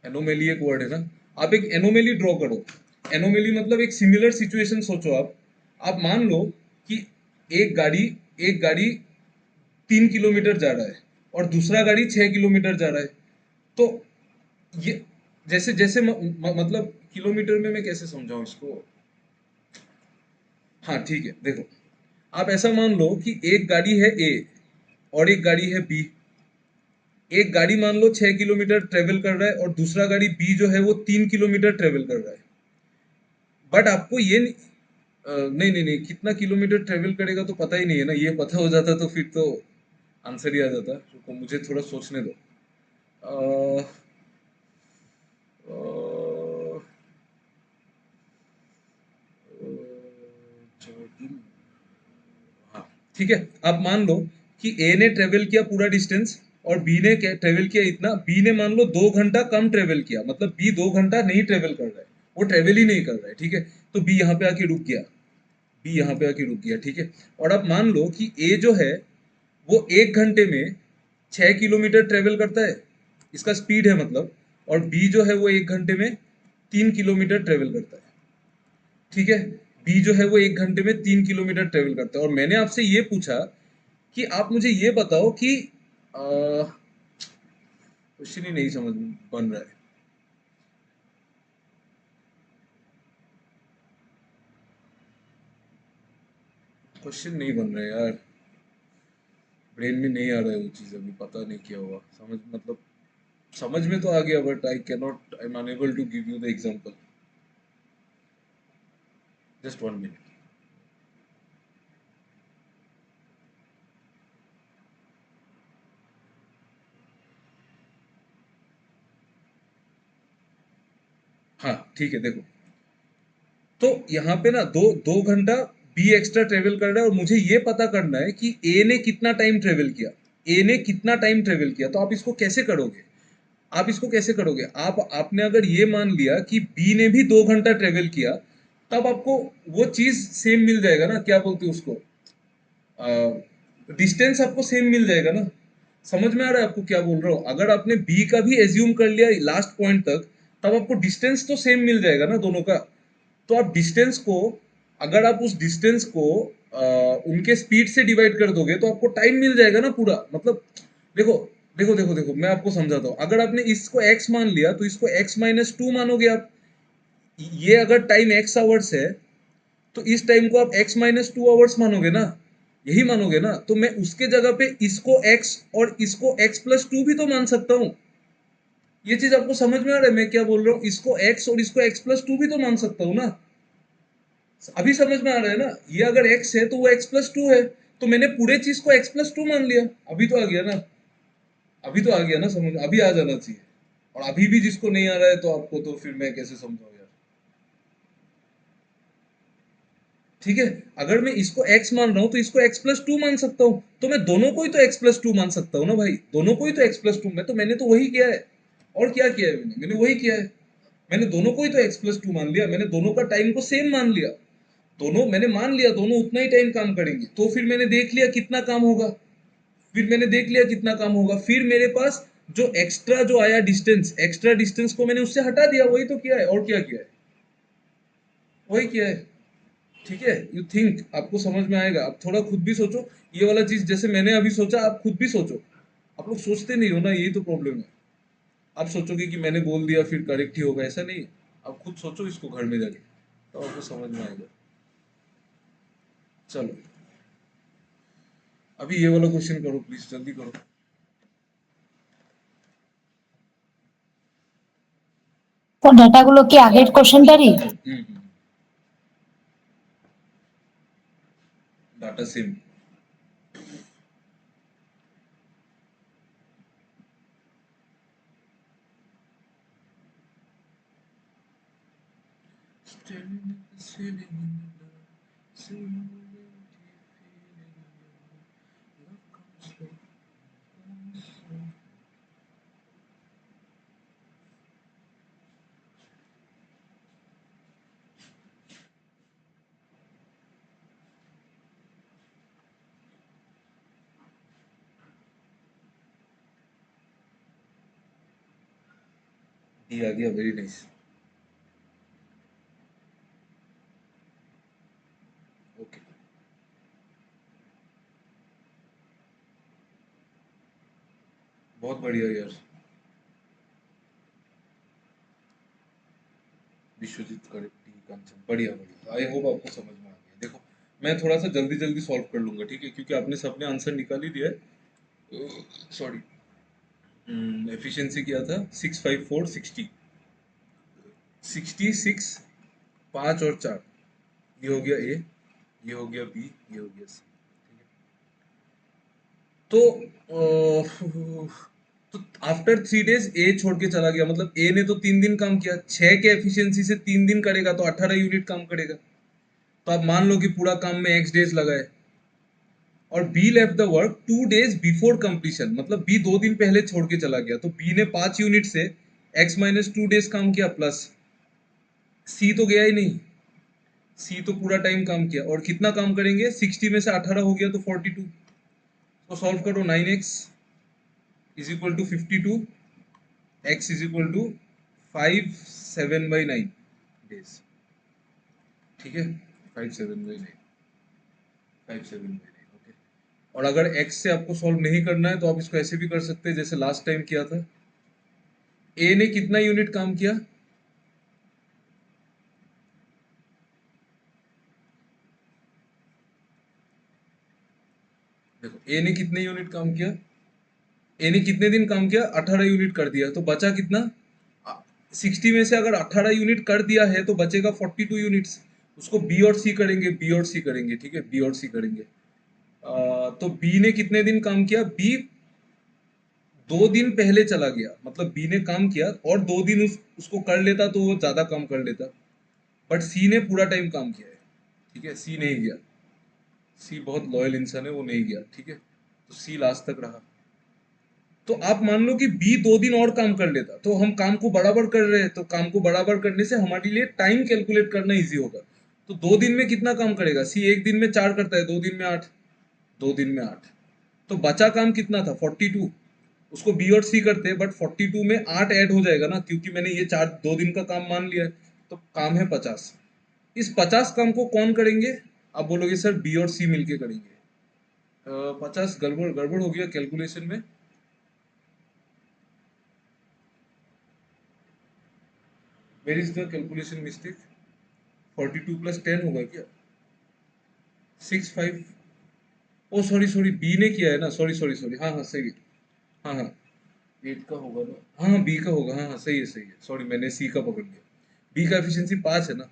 एनोमेली एक वर्ड है ना? आप एक एनोमेली ड्रॉ करो। एनोमेली मतलब एक सिमिलर सिचुएशन सोचो आप मान लो कि एक गाड़ी एक गाड़ी 3 किलोमीटर जा रहा है और दूसरा गाड़ी 6 किलोमीटर जा रहा है। तो ये जैसे जैसे मतलब किलोमीटर में मैं कैसे समझाऊं इसको? हाँ ठीक है, देखो, आप ऐसा मान लो कि एक गाड़ी है ए और एक गाड़ी है बी। एक गाड़ी मान लो 6 किलोमीटर ट्रेवल कर रहा है और दूसरा गाड़ी बी जो है वो 3 किलोमीटर ट्रेवल कर रहा है। बट आपको ये नहीं नहीं नहीं, कितना किलोमीटर ट्रेवल करेगा तो पता ही नहीं है ना। ये पता हो जाता तो फिर तो आंसर ही आ जाता। रुको, मुझे थोड़ा सोचने दो। अ, अ, हाँ ठीक है। आप मान लो कि ए ने ट्रेवल किया पूरा डिस्टेंस और बी ने ट्रेवल किया इतना। बी ने मान लो 2 घंटा कम ट्रेवल किया, मतलब बी 2 घंटा नहीं ट्रेवल कर रहा है, वो ट्रेवल ही नहीं कर रहा है, ठीक है। तो बी यहाँ पे आके रुक गया। बी यहाँ पे आके रुक गया, ठीक है। और अब मान लो कि ए जो है वो 1 घंटे में 6 किलोमीटर ट्रेवल करता है, इसका स्पीड है मतलब। और बी जो है वो 1 घंटे में 3 किलोमीटर ट्रेवल करता है, ठीक है। बी जो है वो 1 घंटे में 3 किलोमीटर ट्रेवल करता है। और मैंने आपसे ये पूछा कि आप मुझे ये बताओ कि क्वेश्चन ही नहीं समझ बन रहा है। क्वेश्चन नहीं बन रहा है यार, ब्रेन में नहीं आ रहा है वो चीज़। अभी पता नहीं क्या हुआ, समझ मतलब समझ में तो आ गया but I can not, I am unable to give you the example. Just 1 minute. हाँ ठीक है, देखो, तो यहाँ पे ना दो 2 घंटा बी एक्स्ट्रा ट्रेवल कर रहा है और मुझे ये पता करना है कि ए ने कितना टाइम ट्रेवल किया। ए ने कितना टाइम ट्रेवल किया, तो आप इसको कैसे करोगे? आप इसको कैसे करोगे? आप आपने अगर ये मान लिया कि बी ने भी 2 घंटा ट्रेवल किया, तब आपको वो चीज सेम मिल जाएगा ना, क्या बोलते हैं उसको, डिस्टेंस आपको सेम मिल जाएगा ना। समझ में आ रहा है आपको क्या बोल रहा हूँ? अगर आपने बी का भी एज्यूम कर लिया लास्ट पॉइंट तक, तब आपको डिस्टेंस तो सेम मिल जाएगा ना दोनों का। तो आप डिस्टेंस को, अगर आप उस डिस्टेंस को उनके स्पीड से डिवाइड कर दोगे तो आपको टाइम मिल जाएगा ना पूरा। मतलब देखो देखो देखो देखो, मैं आपको समझाता हूँ। अगर आपने इसको x मान लिया तो इसको x-2 मानोगे आप। ये अगर टाइम x आवर्स है तो इस टाइम को आप x-2 आवर्स मानोगे ना, यही मानोगे ना। तो मैं उसके जगह पे इसको x और इसको x+2 भी तो मान सकता हूँ। ये चीज आपको समझ में आ रहा है मैं क्या बोल रहा हूँ? इसको x और इसको x+2 भी तो मान सकता हूँ ना। अभी समझ में आ रहा है ना? ये अगर x है तो वो x+2 है, तो मैंने पूरे चीज को x+2 मान लिया। अभी तो आ गया ना, अभी तो आ गया ना समझ, अभी आ जाना चाहिए। और अभी भी जिसको नहीं आ रहा है तो आपको तो फिर मैं कैसे समझाऊं यार? ठीक है, अगर मैं इसको x मान रहा हूं तो इसको x+2 मान सकता हूं, तो मैं दोनों को ही तो x+2 मान सकता हूं ना भाई। दोनों को ही तो x+2, मैं तो मैंने तो वही किया है। और क्या किया है मैंने वही किया है। मैंने दोनों को ही तो x+2 मान लिया, मैंने दोनों का टाइम को सेम मान लिया। दोनों मैंने मान लिया दोनों उतना ही टाइम काम करेंगे, तो फिर मैंने देख लिया कितना काम होगा। फिर मैंने देख लिया कितना काम होगा, फिर मेरे पास जो एक्स्ट्रा जो आया डिस्टेंस, एक्स्ट्रा डिस्टेंस को मैंने उससे हटा दिया। वही तो किया है, और क्या किया है? वही किया है। ठीक है, यू थिंक, आपको समझ में आएगा। आप थोड़ा खुद भी सोचो। ये वाला चीज जैसे मैंने अभी सोचा, आप खुद भी सोचो। आप लोग सोचते नहीं हो ना, यही तो प्रॉब्लम है। आप सोचोगे कि मैंने बोल दिया फिर करेक्ट ही होगा, ऐसा नहीं। आप खुद सोचो इसको घर में जाके, तो आपको समझ में आएगा। चलो, अभी ये वाला क्वेश्चन करो प्लीज, जल्दी करो। তো ডেটাগুলো কি আগের কোশ্চেনটারই? Data same. ये आ गया, वेरी नाइस। ओके, बहुत बढ़िया यार। विश्वजीत करेक्ट, कंचन, बढ़िया बढ़िया, आई होप आपको समझ में आ गया। देखो मैं थोड़ा सा जल्दी जल्दी सॉल्व कर लूंगा, ठीक है, क्योंकि आपने सबने आंसर निकाल ही दिया है। सॉरी, एफिशिएंसी क्या था, 65460, 66, 5 और 4, ये हो गया ए, ये हो गया बी, ये हो गया सी। तो तो आफ्टर 3 डेज ए छोड़ के चला गया, मतलब ए ने तो 3 दिन काम किया, 6 के एफिशिएंसी से 3 दिन करेगा तो 18 यूनिट काम करेगा। तो आप मान लो कि पूरा काम में एक्स डेज लगाए, और B left the work 2 days before completion, मतलब बी 2 दिन पहले छोड़ के चला गया, तो बी ने 5 यूनिट से x-2 डेज काम किया, प्लस सी तो गया ही नहीं, सी तो पूरा टाइम काम किया, और कितना काम करेंगे, 60 में से 18 हो गया तो 42। तो सॉल्व करो, 9x is equal to 52, x is equal to 5/7 days, ठीक है, 5/7, 5/7, ओके। और अगर x से आपको सॉल्व नहीं करना है तो आप इसको ऐसे भी कर सकते हैं जैसे लास्ट टाइम किया था। a ने कितना यूनिट काम किया, देखो a ने कितने यूनिट काम किया, ए ने कितने दिन काम किया, 18 यूनिट कर दिया, तो बचा कितना, 60 में से अगर 18 यूनिट कर दिया है तो बचेगा 42 यूनिट्स। उसको बी और सी करेंगे, बी और सी करेंगे, ठीक है, बी और सी करेंगे। तो बी ने कितने दिन काम किया, बी 2 दिन पहले चला गया, मतलब बी ने काम किया और 2 दिन उसको कर लेता तो वो ज्यादा काम कर लेता, बट सी ने पूरा टाइम काम किया है, ठीक है, सी नहीं गया, सी बहुत लॉयल इंसान है, वो नहीं गया, ठीक है, तो सी लास्ट तक रहा। तो आप मान लो कि बी 2 दिन और काम कर लेता, तो हम काम को बराबर कर रहे हैं, तो काम को बराबर करने से हमारे लिए टाइम कैलकुलेट करना इजी होगा। तो 2 दिन में कितना काम करेगा, सी 1 दिन में 4 करता है, 2 दिन में 8, 2 दिन में 8, तो बचा काम कितना था, 42। उसको बी और सी करते हैं, बट 42 में 8 ऐड हो जाएगा ना, क्योंकि मैंने ये 2 दिन का काम मान लिया है, तो काम है 50। इस 50 काम को कौन करेंगे, आप बोलोगे सर बी और सी मिलके करेंगे। 50 गड़बड़ गड़बड़ हो गया कैलकुलेशन में, where is the calculation mistake, 42 plus 10 होगा क्या, 65, ओ सॉरी सॉरी, बी ने किया है ना, सॉरी सॉरी सॉरी, हाँ हाँ सही है, हाँ हाँ 8 का होगा ना, हाँ हाँ बी का होगा, हाँ हाँ सही है, सॉरी मैंने सी का पकड़ लिया। बी का एफिशिएंसी 5 है ना,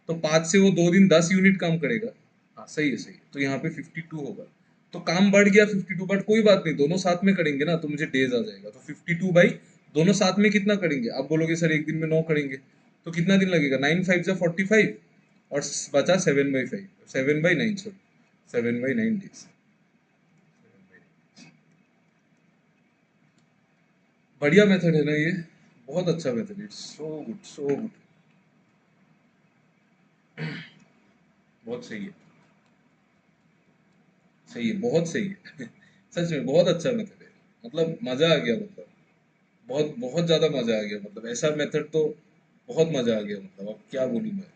तो 5 से वो 2 दिन 10 यूनिट काम करेगा, हाँ सही है, तो यहाँ पे 52 होगा। तो काम बढ़ गया 52, बट कोई बात नहीं, दोनों साथ में करेंगे ना तो मुझे डेज आ जाएगा, तो 52 बाई दोनों साथ में कितना करेंगे, आप बोलोगे सर एक दिन में 9 करेंगे, तो कितना दिन लगेगा, 9×5 = 45, और बचा 7/5, 7/9, सॉरी 7/9 डेज। बढ़िया मेथड है ना ये, बहुत अच्छा method, it's so good, so good, बहुत सही है, सही है, बहुत सही है सच में बहुत अच्छा मेथड है, मतलब मजा आ गया, मतलब बहुत बहुत ज्यादा मजा आ गया, मतलब ऐसा मेथड तो बहुत मजा आ गया, मतलब अब क्या बोलूं मैं,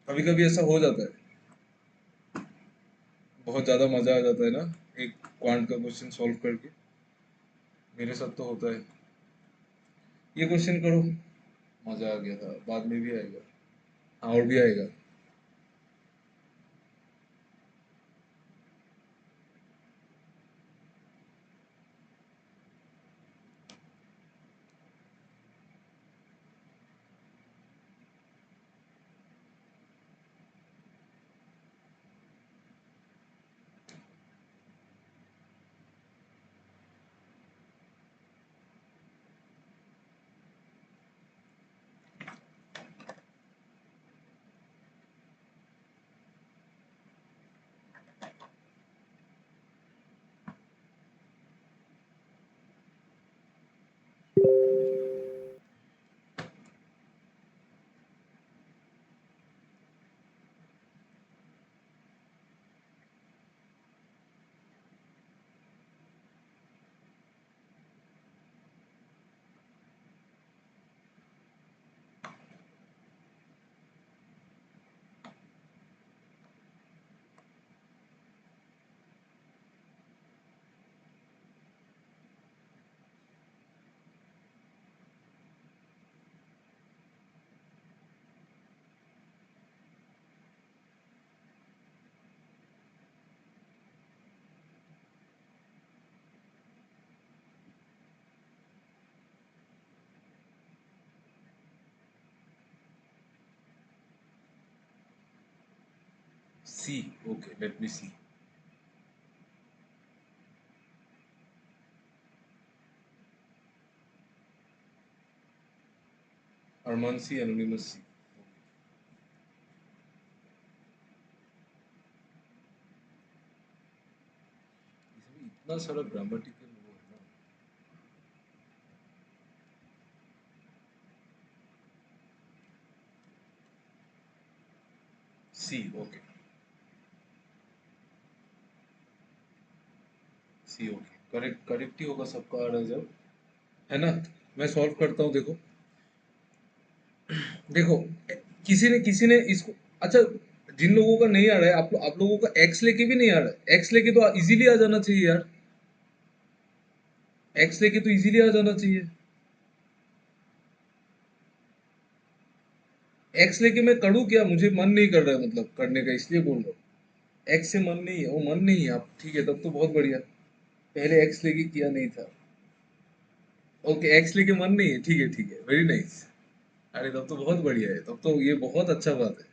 कभी कभी ऐसा हो जाता है, बहुत ज्यादा मजा आ जाता है ना, एक क्वांट का क्वेश्चन सॉल्व करके, मेरे साथ तो होता है। ये क्वेश्चन करो, मजा आ गया था, बाद में भी आएगा, हाँ और भी आएगा। C. Okay, let me see. Arman C, Anonymous C. इसमें इतना सारा ग्रामेटिकल वो है ना. C. Okay. C. Okay. Correct ही होगा सबका आ रहा है जब, है ना. मैं सॉल्व करता हूँ. देखो देखो किसी ने इसको, अच्छा, जिन लोगों का नहीं आ रहा है, आप लोगों का एक्स लेके भी नहीं आ रहा है. एक्स लेके तो इजीली आ जाना चाहिए यार. एक्स लेके तो इजीली आ जाना चाहिए. एक्स लेके मैं करूँ क्या, मुझे मन नहीं कर रहा है मतलब करने का, इसलिए बोल रहा हूँ. एक्स से मन नहीं है, वो मन नहीं है. आप ठीक है, तब तो बहुत बढ़िया. पहले एक्स लेके किया नहीं था. ओके, एक्स लेके मन नहीं है. ठीक है, वेरी नाइस. अरे तब तो बहुत बढ़िया है, तब तो ये बहुत अच्छा बात है.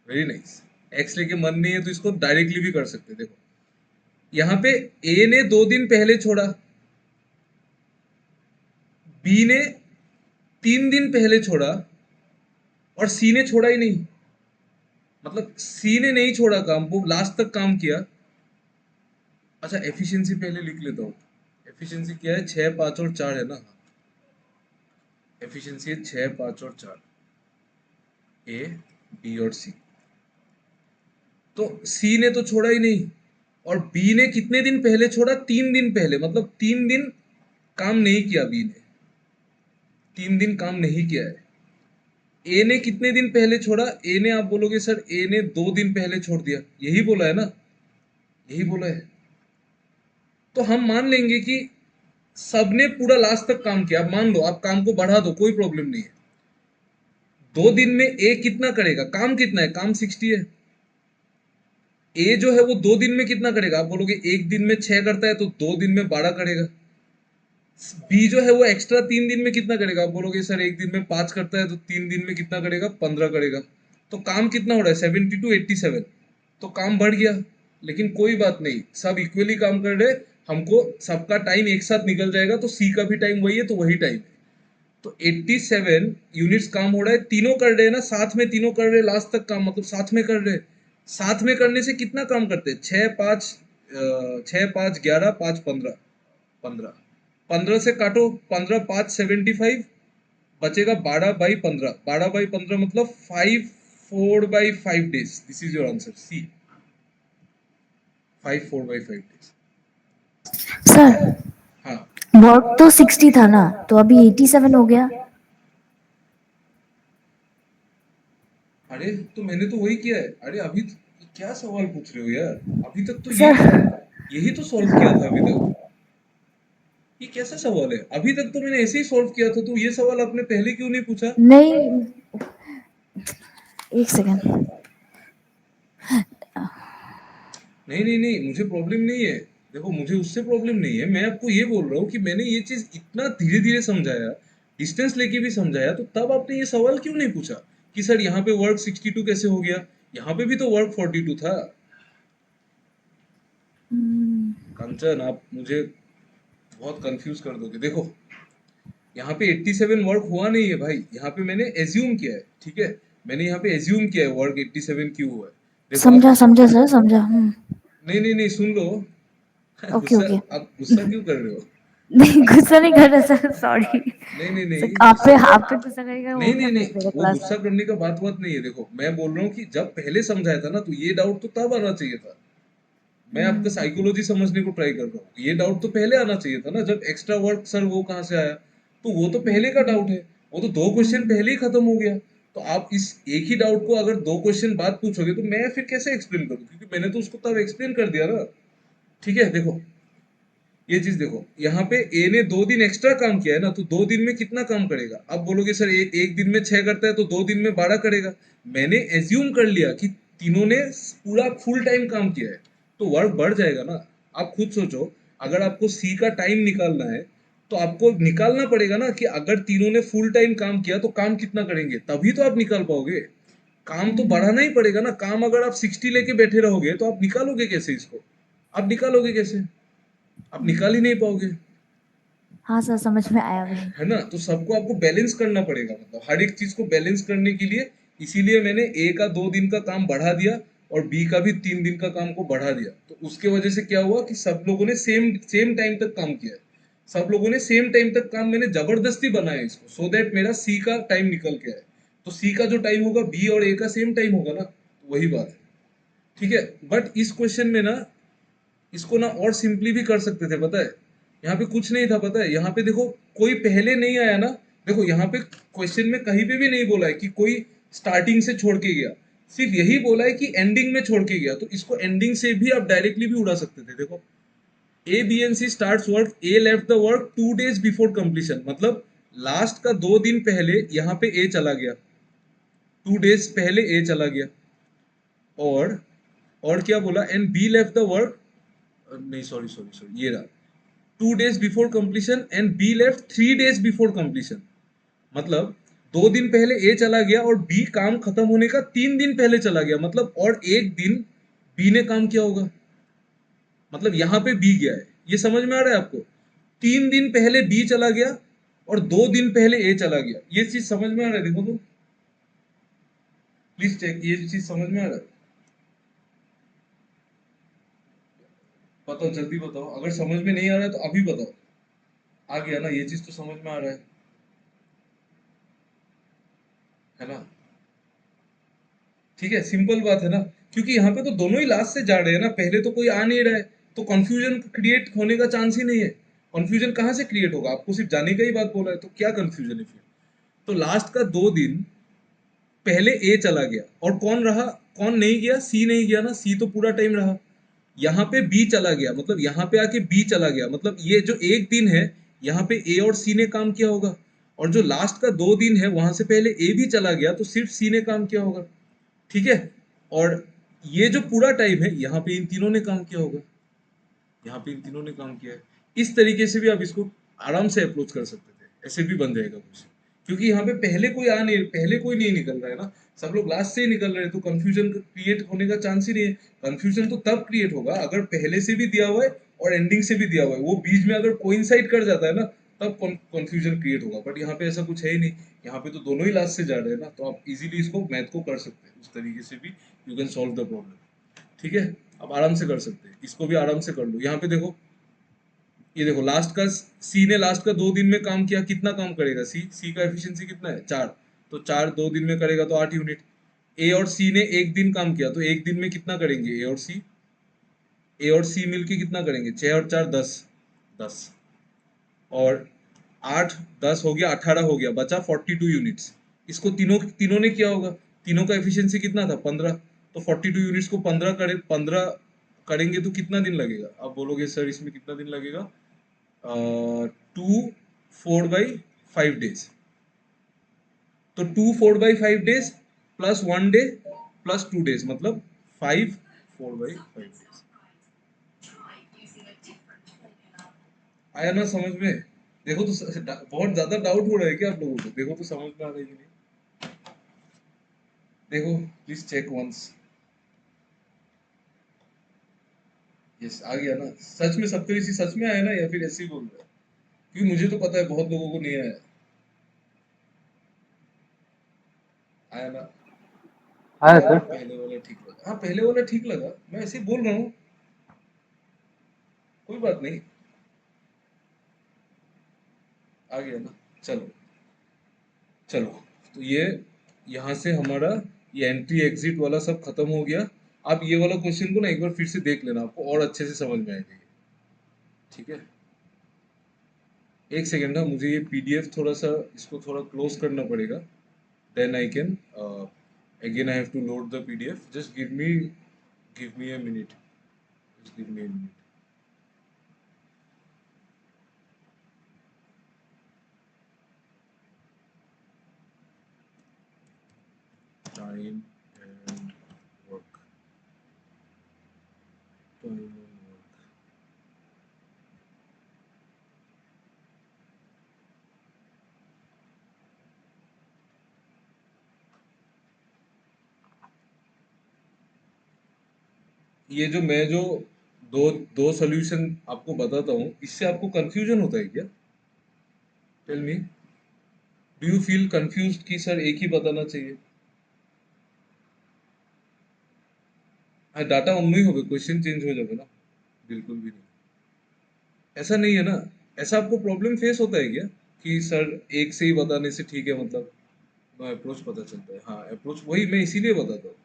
Very nice. एक्स लेके मन नहीं है तो इसको डायरेक्टली भी कर सकते. देखो यहाँ पे ए ने 2 दिन पहले छोड़ा, बी ने 3 दिन पहले छोड़ा, और सी ने छोड़ा ही नहीं. मतलब सी ने नहीं छोड़ा काम, वो लास्ट तक काम किया. अच्छा, एफिशिएंसी पहले लिख लेता हूँ. एफिशिएंसी क्या है, 6, 5 और 4 है ना. एफिशिएंसी है 6, 5 और 4. ए, बी और सी. तो सी ने तो छोड़ा ही नहीं, और बी ने कितने दिन पहले छोड़ा, 3 दिन पहले. मतलब 3 दिन काम नहीं किया बी ने. 3 दिन काम नहीं किया है. ए ने कितने दिन पहले छोड़ा, ए ने, आप बोलोगे सर ए ने 2 दिन पहले छोड़ दिया. यही बोला है ना, यही बोला है. तो हम मान लेंगे कि सबने पूरा लास्ट तक काम किया. आप मान लो, आप काम को बढ़ा दो, कोई प्रॉब्लम नहीं है. 2 दिन में ए कितना करेगा, काम कितना है, काम 60 है. ए जो है वो 2 दिन में कितना करेगा, आप बोलोगे एक दिन में 6 करता है तो 2 दिन में 12 करेगा. बी जो है वो एक्स्ट्रा 3 दिन में कितना करेगा, आप बोलोगे सर एक दिन में 5 करता है तो 3 दिन में कितना करेगा, 15 करेगा. तो काम कितना हो रहा है, 70 to 87. तो काम बढ़ गया. लेकिन कोई बात नहीं, सब इक्वली काम कर रहे. हमको सबका टाइम एक साथ निकल जाएगा, तो सी का भी टाइम वही है, तो वही टाइम है. तो 87 यूनिट्स काम हो रहा है. तीनों कर रहे हैं ना, साथ में तीनों कर रहे हैं लास्ट तक काम, मतलब साथ में कर रहे हैं. साथ में करने से कितना काम करते हैं, 6, 5, 11, 5, 15. 15, 15 से काटो, 15, 5, 75. बचेगा 12/15. 12/15 मतलब 4/5 days. This is your answer, see. 4/5 days. Sir हाँ. वर्क तो 60 था ना, तो अभी 87 हो गया. अरे तो मैंने तो वही किया है. अरे अभी क्या सवाल पूछ रहे हो यार, अभी तक तो सर यही तो सॉल्व किया था अभी तक. ये कैसा सवाल है, अभी तक तो मैंने ऐसे ही सॉल्व किया था. तो ये सवाल आपने पहले क्यों नहीं पूछा. नहीं, एक सेकंड. नहीं, मुझे प्रॉब्लम नहीं है. देखो मुझे उससे प्रॉब्लम नहीं है. मैं आपको ये बोल रहा हूँ कि मैंने ये चीज इतना धीरे धीरे समझाया, डिस्टेंस लेके भी समझाया, तो तब आपने ये सवाल क्यों नहीं पूछा कि सर यहाँ पे वर्क 62 कैसे हो गया, यहाँ पे भी तो वर्क 42 था. कंचन, आप मुझे बहुत कंफ्यूज कर दोगे. देखो यहाँ पे 87 वर्क हुआ नहीं है भाई, यहाँ पे मैंने एज्यूम किया है. ठीक है, मैंने यहाँ पे एज्यूम किया है वर्क 87 क्यों हुआ है. देखो समझा आप, समझा सर, समझा. नहीं, सुन लो. ओके गुस्सा, ओके. आप गुस्सा क्यों कर रहे हो. नहीं, गुस्सा नहीं कर रहा सर, सॉरी. नहीं, आप पे गुस्सा करेगा, वो क्या नहीं, कर देगा वो क्लास गुस्सा में. करने का बात नहीं है. देखो मैं बोल रहा हूँ कि जब पहले समझाया था ना, तो ये डाउट तो तब आना चाहिए था. मैं आपका साइकोलॉजी समझने को ट्राई कर रहा हूँ. ये डाउट तो पहले आना चाहिए था ना, जब एक्स्ट्रा वर्क सर वो कहाँ से आया. तो वो तो पहले का डाउट है, वो तो 2 क्वेश्चन पहले ही खत्म हो गया. तो आप इस एक ही डाउट को अगर 2 क्वेश्चन बाद पूछोगे तो मैं फिर कैसे एक्सप्लेन करूँ, क्योंकि मैंने तो उसको तब एक्सप्लेन कर दिया ना. ठीक है, देखो ये चीज देखो, यहाँ पे ए ने 2 दिन एक्स्ट्रा काम किया है ना, तो 2 दिन में कितना काम करेगा. आप बोलोगे सर एक दिन में 6 करता है तो 2 दिन में 12 करेगा. मैंने एज्यूम कर लिया कि तीनों ने पूरा फुल टाइम काम किया है, तो वर्क बढ़ जाएगा ना. आप खुद सोचो, अगर आपको सी का टाइम निकालना है, तो आपको निकालना पड़ेगा ना कि अगर तीनों ने फुल टाइम काम किया तो काम कितना करेंगे, तभी तो आप निकाल पाओगे. काम तो बढ़ाना ही पड़ेगा ना। काम अगर आप 60 लेके बैठे रहोगे तो आप निकालोगे कैसे इसको? आप निकालोगे कैसे? आप निकाल ही नहीं पाओगे, हाँ सर, समझ में आया मुझे। है ना। तो सबको आपको बैलेंस करना पड़ेगा, मतलब हर एक चीज को बैलेंस करने के लिए, इसीलिए मैंने ए का 2 दिन का काम बढ़ा दिया और बी का भी 3 दिन का काम को बढ़ा दिया। तो उसके वजह से क्या हुआ कि सब लोगों ने सेम सेम टाइम तक काम किया है। सब लोगों ने सेम टाइम तक काम, मैंने जबरदस्ती बनाया इसको सो दैट मेरा सी का टाइम निकल के आए। तो सी का जो टाइम होगा बी और ए का सेम टाइम होगा ना, तो वही बात है। ठीक है, बट इस क्वेश्चन में ना इसको ना और सिंपली भी कर सकते थे, पता है। यहाँ पे कुछ नहीं था, पता है। यहाँ पे देखो, कोई पहले नहीं आया ना। देखो यहाँ पे क्वेश्चन में कहीं पे भी नहीं बोला है कि कोई स्टार्टिंग से छोड़ के गया, सिर्फ यही बोला है कि एंडिंग में छोड़ के गया। तो इसको एंडिंग से भी आप डायरेक्टली भी उड़ा सकते थे। देखो, A B and C start work, A left the work 2 days before completion, मतलब लास्ट का 2 दिन पहले यहाँ पे ए चला गया, 2 days पहले ए चला गया। और क्या बोला, and B left the work, नहीं सॉरी सॉरी सॉरी, ये रहा 2 days before completion and be left 3 days before completion. मतलब 2 दिन पहले ए चला गया और बी काम खत्म होने का 3 दिन पहले चला गया, मतलब और 1 दिन बी ने काम किया होगा। मतलब यहाँ पे बी गया है, ये समझ में आ रहा है आपको। 3 दिन पहले बी चला गया और 2 दिन पहले ए चला गया, ये चीज समझ में आ रहा है। देखो तो प्लीज चेक, ये चीज समझ में आ रहा है? बताओ, जल्दी बताओ। अगर समझ में नहीं आ रहा है तो अभी बताओ। आ गया ना, ये चीज तो समझ में आ रहा है ना। ठीक है, सिंपल बात है ना। क्योंकि यहाँ पे तो दोनों ही लास्ट से जा रहे हैं ना, पहले तो कोई आ नहीं रहा है, तो कंफ्यूजन क्रिएट होने का चांस ही नहीं है। कंफ्यूजन कहाँ से क्रिएट होगा? आपको सिर्फ जाने का ही बात बोला है, तो क्या कंफ्यूजन है फिर? तो लास्ट का 2 दिन पहले ए चला गया और कौन रहा, कौन नहीं गया? सी नहीं गया ना, सी तो पूरा टाइम रहा। यहाँ पे बी चला गया, मतलब यहाँ पे आके बी चला गया, मतलब ये जो 1 दिन है यहाँ पे ए और सी ने काम किया होगा। और जो लास्ट का 2 दिन है वहां से पहले ए भी चला गया, तो सिर्फ सी ने काम किया होगा। ठीक है, और ये जो पूरा टाइम है यहाँ पे इन तीनों ने काम किया होगा, यहाँ पे इन तीनों ने काम किया है। इस तरीके से भी आप इसको आराम से अप्रोच कर सकते थे, ऐसे भी बन जाएगा कुछ। क्योंकि यहाँ पे पहले कोई नहीं निकल रहा है ना, सब लोग लास्ट से ही निकल रहे हैं, तो कंफ्यूजन क्रिएट होने का चांस ही नहीं है। कंफ्यूजन तो तब क्रिएट होगा अगर पहले से भी दिया हुआ है और एंडिंग से भी दिया हुआ है, वो बीच में अगर कोइंसाइड कर जाता है ना, तब कंफ्यूजन क्रिएट होगा। बट यहाँ पे ऐसा कुछ है ही नहीं, यहाँ पे तो दोनों ही लास्ट से जा रहे हैं ना, तो आप इजीली इसको मैथ को कर सकते हैं उस तरीके से भी। You can solve the problem. ठीक है, आप आराम से कर सकते हैं, इसको भी आराम से कर लो। यहाँ पे देखो, ये देखो, लास्ट का सी ने लास्ट का 2 दिन में काम किया, कितना काम करेगा सी? सी का एफिशिएंसी कितना है? 4। तो 4 2 दिन में करेगा तो 8 यूनिट। ए और सी ने 1 दिन काम किया, तो 1 दिन में कितना करेंगे ए और सी? ए और सी मिलके कितना करेंगे? 6 और 4 10, 10 और 8 10 हो गया, 18 हो गया, बचा 42 यूनिट्स। इसको तीनों तीनों ने किया होगा, तीनों का एफिशिएंसी कितना था? 15। तो 42 यूनिट्स को 15 करेंगे तो कितना दिन लगेगा? आप बोलोगे सर इसमें कितना दिन लगेगा? 2 4/5 डेज। तो 2 4/5 days plus 1 debt plus 2 days, मतलब 5 4/5 डेज। आया ना समझ में? देखो तो बहुत ज्यादा डाउट हो रहा है क्या आप लोगों को? देखो तो समझ में आ रहा है कि नहीं? देखो, प्लीज चेक वंस। यस, आ गया ना? सच में सप्तऋषि सच में आया ना, या फिर ऐसे ही बोल रहा है? क्योंकि मुझे तो पता है बहुत लोगों को नहीं आया। आया ना? हाँ सर। पहले वाला ठीक लगा, हाँ पहले वाला ठीक लगा, मैं ऐसे ही बोल रहा हूँ, कोई बात नहीं। आ गया ना? चलो चलो, तो ये यहाँ से हमारा ये एंट्री एग्जिट वाला सब खत्म हो गया। आप ये वाला क्वेश्चन को ना एक बार फिर से देख लेना, आपको और अच्छे से समझ में आएगा ये। ठीक है, एक सेकेंड ना, मुझे ये पीडीएफ थोड़ा सा इसको थोड़ा क्लोज करना पड़ेगा, then I can again I have to load the PDF. Just give me a minute, just give me a minute. Time and work. Time and work. ये जो मैं जो दो दो सॉल्यूशन आपको बताता हूँ, इससे आपको कंफ्यूजन होता है क्या? Tell me, do you feel confused कि सर एक ही बताना चाहिए? हाँ, डाटा उनमें ही होगा, क्वेश्चन चेंज हो जाएगा ना? बिल्कुल भी नहीं, ऐसा नहीं है ना। ऐसा आपको प्रॉब्लम फेस होता है क्या कि सर एक से ही बताने से ठीक है, मतलब अप्रोच पता चलता है? हाँ, अप्रोच वही मैं इसीलिए बताता हूँ।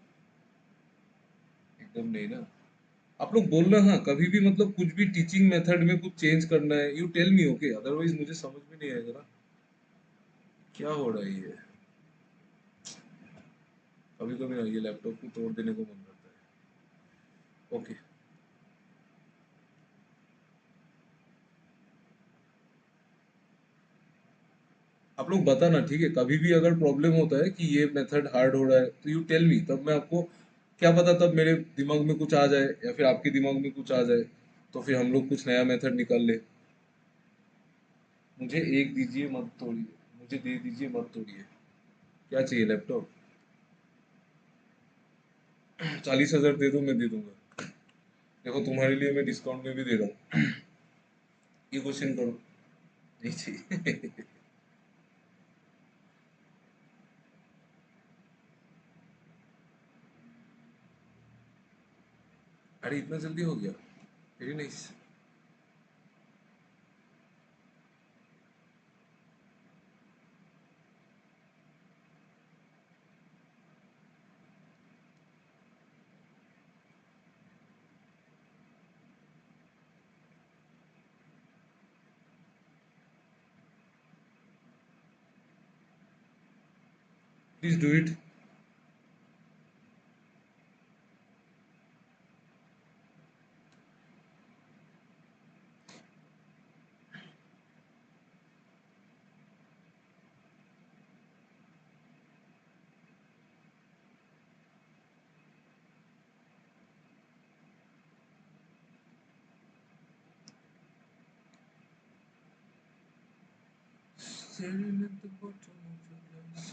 एकदम नहीं ना। आप लोग बोलना, हाँ कभी भी मतलब कुछ भी टीचिंग मेथड में कुछ चेंज करना है, you tell me, okay? Otherwise मुझे समझ में नहीं आएगा ना क्या हो रहा है ये। कभी कभी ना ये लैपटॉप को तोड़ देने को मन करता है। ओके, आप लोग बताना, ठीक है? कभी भी अगर प्रॉब्लम होता है कि ये मेथड हार्ड हो रहा है तो यू टेल मी, तब मैं आपको, क्या पता तब मेरे दिमाग में कुछ आ जाए या फिर आपके दिमाग में कुछ आ जाए, तो फिर हम लोग कुछ नया मेथड निकाल ले। मुझे एक दीजिए मत तोड़िए, मुझे दे दीजिए मत तोड़िए। क्या चाहिए, लैपटॉप? 40,000 दे दो, मैं दे दूंगा। देखो तुम्हारे लिए मैं डिस्काउंट में भी दे रहा हूँ। ये क्वेश्चन करो। नहीं चाहिए? अरे इतना जल्दी हो गया, very nice. Please do it. Staring at the bottom of your glass,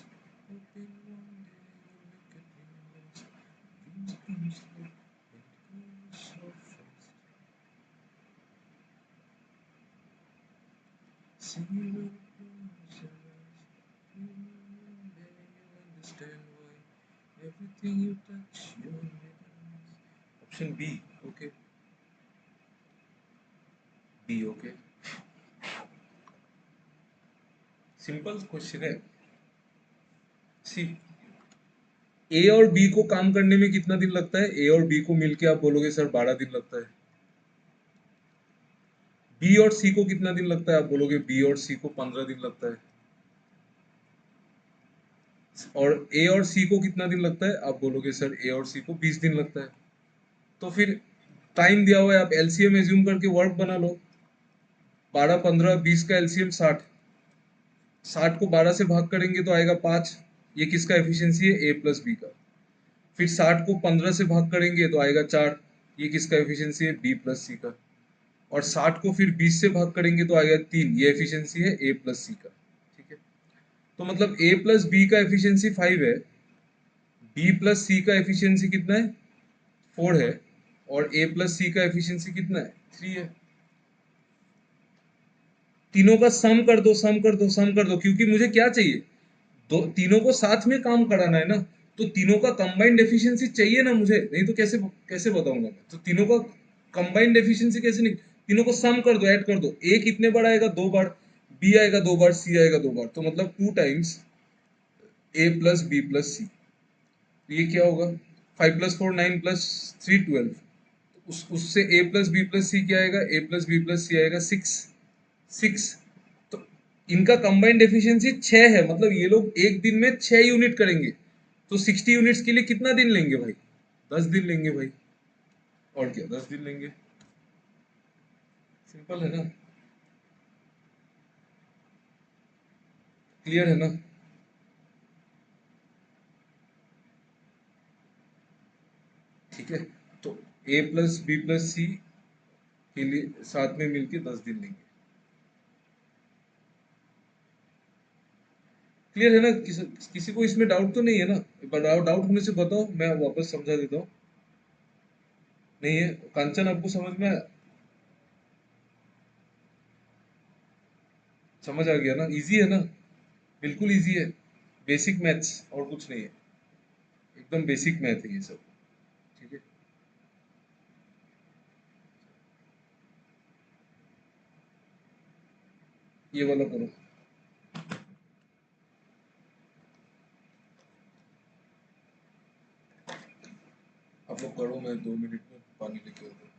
hoping one day you'll look at me and realize dreams come slow and go so fast. Singing will close your eyes, one day you'll understand why everything you touch you'll recognize. Option B, okay? B, okay? Simple question है। सी, ए और B को काम करने में कितना दिन लगता है? ए और बी को मिलके आप बोलोगे सर 12 दिन लगता है। बी और सी को कितना दिन लगता है? आप बोलोगे बी और सी को 15 दिन लगता है। और ए और सी को कितना दिन लगता है? आप बोलोगे सर ए और सी को 20 दिन लगता है। तो फिर टाइम दिया हुआ है, आप एलसीएम एज्यूम करके वर्क बना लो। 12 15 20 का एलसीएम 60, 60 को 12 से भाग करेंगे तो आएगा 5। ये किसका एफिशिएंसी है? ए प्लस बी का। फिर 60 को 15 से भाग करेंगे तो आएगा 4। ये किसका एफिशिएंसी है? बी प्लस सी का। और 60 को फिर 20 से भाग करेंगे तो आएगा 3। ये एफिशिएंसी है ए प्लस सी का। ठीक है, तो मतलब ए प्लस बी का एफिशिएंसी 5 है, बी प्लस सी का एफिशिएंसी कितना है? 4 है, और ए प्लस सी का एफिशिएंसी कितना है? 3 है। तीनों का सम कर दो, सम कर दो, सम कर दो, क्योंकि मुझे क्या चाहिए? दो तीनों को साथ में काम कराना है ना, तो तीनों का कंबाइंड एफिशिएंसी चाहिए ना मुझे, नहीं तो कैसे कैसे बताऊंगा मैं? तो तीनों का कंबाइंड एफिशिएंसी कैसे? नहीं, तीनों को सम कर दो, ऐड कर दो। ए कितने बार आएगा? 2 बार। बी आएगा 2 बार, सी आएगा 2 बार, तो मतलब 2 टाइम्स ए प्लस बी प्लस सी। ये क्या होगा? 5 प्लस 4 9 प्लस 3 12। उससे ए प्लस बी प्लस सी क्या आएगा? ए प्लस बी प्लस सी आएगा 6। 6, तो इनका कंबाइंड एफिशिएंसी 6 है, मतलब ये लोग एक दिन में 6 यूनिट करेंगे। तो 60 यूनिट्स के लिए कितना दिन लेंगे भाई? 10 दिन लेंगे भाई। और क्या, 10 दिन लेंगे। सिंपल है ना? क्लियर है ना? ठीक है, तो ए प्लस बी प्लस सी के लिए साथ में मिलके 10 दिन लेंगे। क्लियर है ना? किसी को इसमें डाउट तो नहीं है ना? डाउट होने से बताओ, मैं वापस समझा देता हूँ। नहीं है कांचन, आपको समझ में आया? समझ आ गया ना? इजी है ना? बिल्कुल इजी है। बेसिक मैथ्स और कुछ नहीं है, एकदम बेसिक मैथ है ये सब। ठीक है, ये वाला करो। आप लोग करो, मैं 2 मिनट में पानी लेके आता हूँ।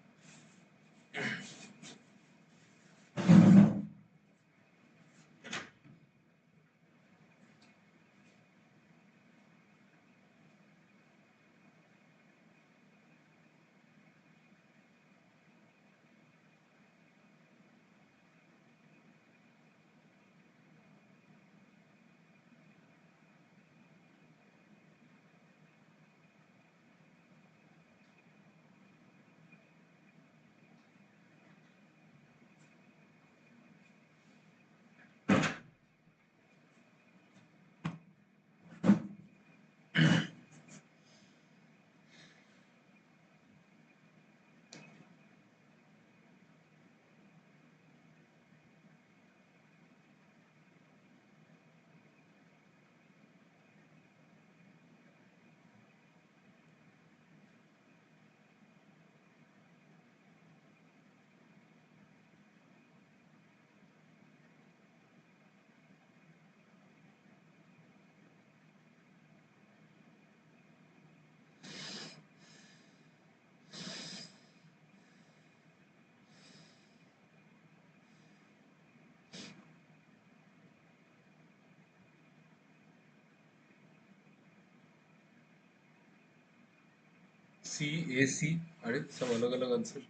CAC, अरे सब अलग अलग आंसर।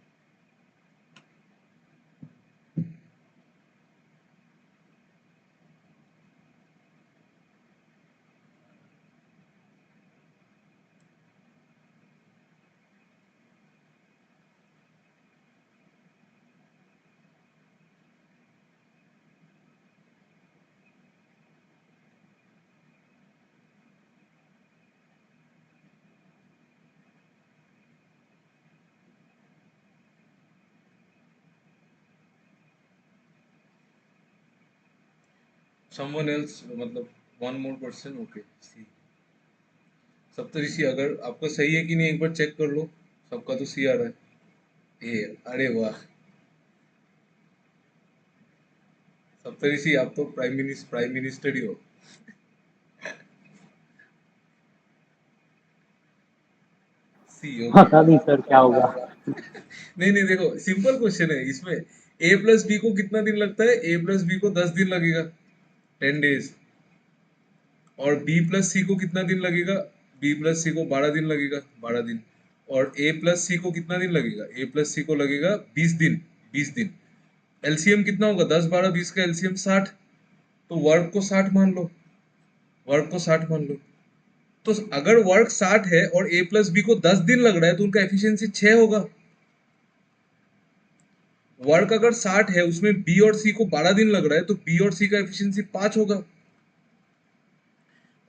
someone else, मतलब one more person, okay, सी। सप्तऋषि, अगर आपका सही है कि नहीं एक बार चेक कर लो। सबका तो सी आ रहा है। ए, अरे वाह, सप्तऋषि आप तो प्राइम मिनिस्टर ही हो। सी, ओके। पता नहीं सर क्या होगा। नहीं नहीं, देखो सिंपल क्वेश्चन है इसमें। ए प्लस बी को कितना दिन लगता है? ए प्लस बी को 10 दिन लगेगा, 10 डेज। और बी प्लस सी को कितना दिन लगेगा? बी प्लस सी को 12 दिन लगेगा, 12 दिन। और ए प्लस सी को कितना दिन लगेगा? ए प्लस सी को लगेगा 20 दिन, 20 दिन। एलसीएम कितना होगा? 10 12 20 का एलसीएम 60। तो वर्क को 60 मान लो, वर्क को 60 मान लो। तो अगर वर्क 60 है और ए प्लस बी को 10 दिन लग रहा है तो उनका एफिशिएंसी 6 होगा। वर्क अगर 60 है, उसमें बी और सी को 12 दिन लग रहा है, तो बी और सी का एफिशिएंसी 5 होगा।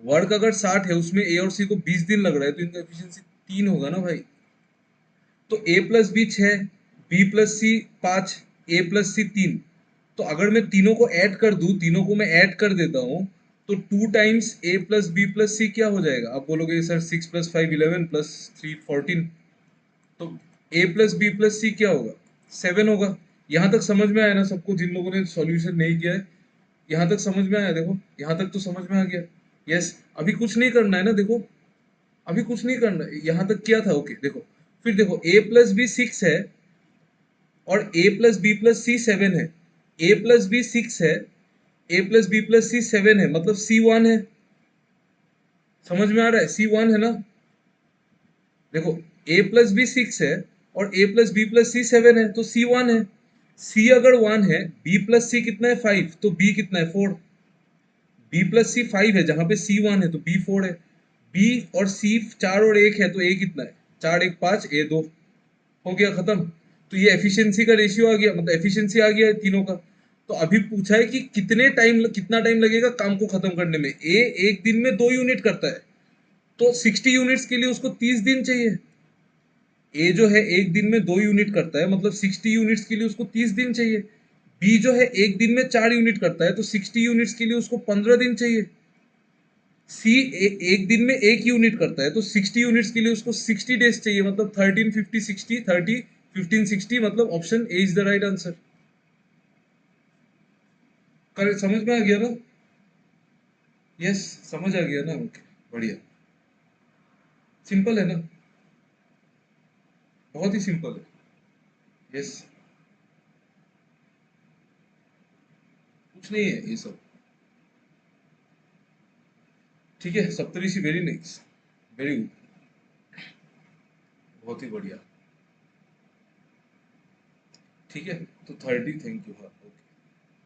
वर्क अगर 60 है, उसमें ए और सी को 20 दिन लग रहा है, तो इनका एफिशिएंसी 3 होगा ना भाई। तो ए प्लस बी 6, बी प्लस सी 5, ए प्लस सी 3। तो अगर मैं तीनों को ऐड कर दूं, तीनों को मैं ऐड कर देता हूं, तो 2 टाइम्स ए प्लस बी प्लस सी क्या हो जाएगा? आप बोलोगे सर 6 + 5 11 + 3 14। तो ए प्लस बी प्लस सी क्या होगा? 7 होगा। यहां तक समझ में आया ना सबको, जिन लोगों ने सॉल्यूशन नहीं किया है? यहां तक समझ में आया? देखो यहां तक तो समझ में आ गया। यस, अभी कुछ नहीं करना है ना, देखो अभी कुछ नहीं करना है, यहां तक किया था, ओके। देखो फिर देखो, ए प्लस बी 6 है और ए प्लस बी प्लस सी 7 है। ए प्लस बी 6 है, ए प्लस बी प्लस सी 7 है, मतलब सी 1 है। समझ में आ रहा है? सी 1 है ना? देखो ए प्लस बी 6 है और ए प्लस बी प्लस सी 7 है, तो सी 1 है। सी अगर 1 है, बी प्लस सी कितना है? 5, तो बी कितना है? 4। बी प्लस सी 5 है, जहां पे सी 1 है, तो बी 4 है। बी और सी 4 और 1 है, तो ए कितना है? 4 1 5, ए 2। हो गया खत्म। तो ये एफिशिएंसी का रेशियो आ गया, मतलब एफिशिएंसी आ गया है तीनों का। तो अभी पूछा है कि कितना टाइम लगेगा काम को खत्म करने में। ए एक दिन में 2 यूनिट करता है, तो 60 यूनिट्स के लिए उसको 30 दिन चाहिए। ए जो है एक दिन में 2 यूनिट करता है, मतलब 60 यूनिट्स के लिए उसको 30 दिन चाहिए। बी जो है एक दिन में 4 यूनिट करता है, तो 60 यूनिट्स के लिए उसको 15 दिन चाहिए। सी एक दिन में 1 यूनिट करता है, तो 60 यूनिट्स के लिए उसको 60 डेज चाहिए, मतलब 13, 50, 60, 30, 15, 60, मतलब option A is the right answer. Correct, समझ में आ गया ना? यस, समझ आ गया ना? ओके, बढ़िया, सिंपल है ना, बहुत ही सिंपल है। यस, कुछ नहीं है ये सब। ठीक है, सप्तऋषि, वेरी नाइस, वेरी गुड, बहुत ही बढ़िया। ठीक है, तो 30, थैंक यू, हाँ ओके।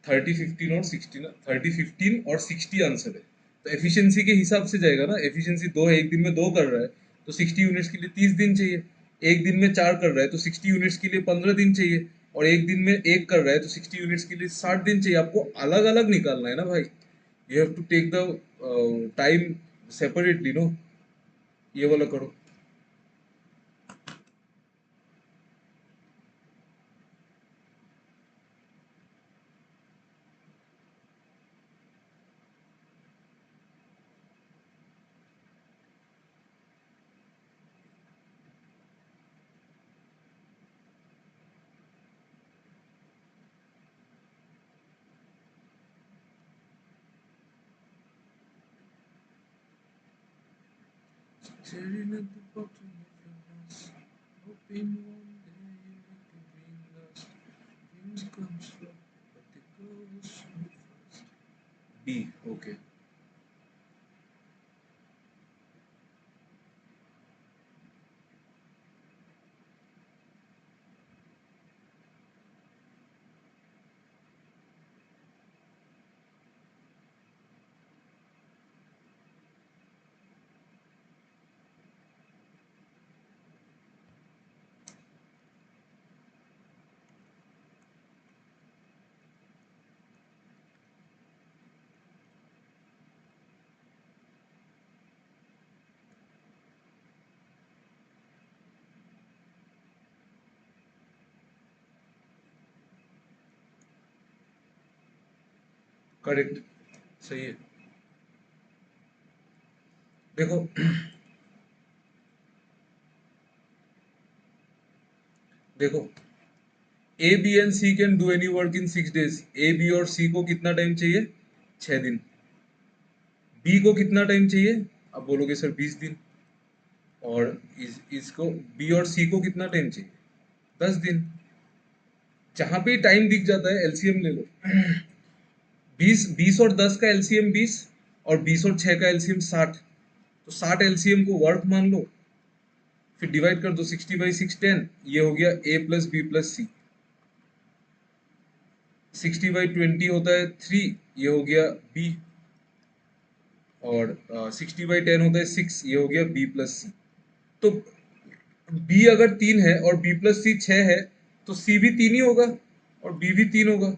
30, 15 और 16, 30, 15 और 60 आंसर है। तो एफिशिएंसी के हिसाब से जाएगा ना, एफिशिएंसी 2 है, एक दिन में 2 कर रहा है, तो 60 यूनिट्स के लिए 30 दिन चाहिए। एक दिन में 4 कर रहा है, तो 60 यूनिट्स के लिए 15 दिन चाहिए। और एक दिन में 1 कर रहा है, तो 60 यूनिट्स के लिए 60 दिन चाहिए। आपको अलग अलग निकालना है ना भाई, you have to take the time separately, no, ये वाला करो। Staring at the bottom of your glass, hoping one day you can bring us. Dreams come slow, but they go so fast. B, okay. Correct, सही है। देखो, देखो, A B and C can do any work in 6 days। A B और C को कितना time चाहिए? 6 दिन। B को कितना टाइम चाहिए? आप बोलोगे सर 20 दिन। और इसको बी और सी को कितना टाइम चाहिए? 10 दिन। जहां पे टाइम दिख जाता है एलसीएम ले लो। 20 और 10 का एलसीएम 20, और 20 और 6 का एलसीएम 60, तो 60 एलसीएम को वर्क मान लो, फिर डिवाइड कर दो, 60/6 10, ये हो गया ए प्लस बी प्लस सी। 60/20 होता है 3, ये हो गया बी। और 60/10 होता है 6, ये हो गया बी प्लस सी। तो बी अगर 3 है और बी प्लस सी 6 है, तो सी भी 3 ही होगा और बी भी 3 होगा।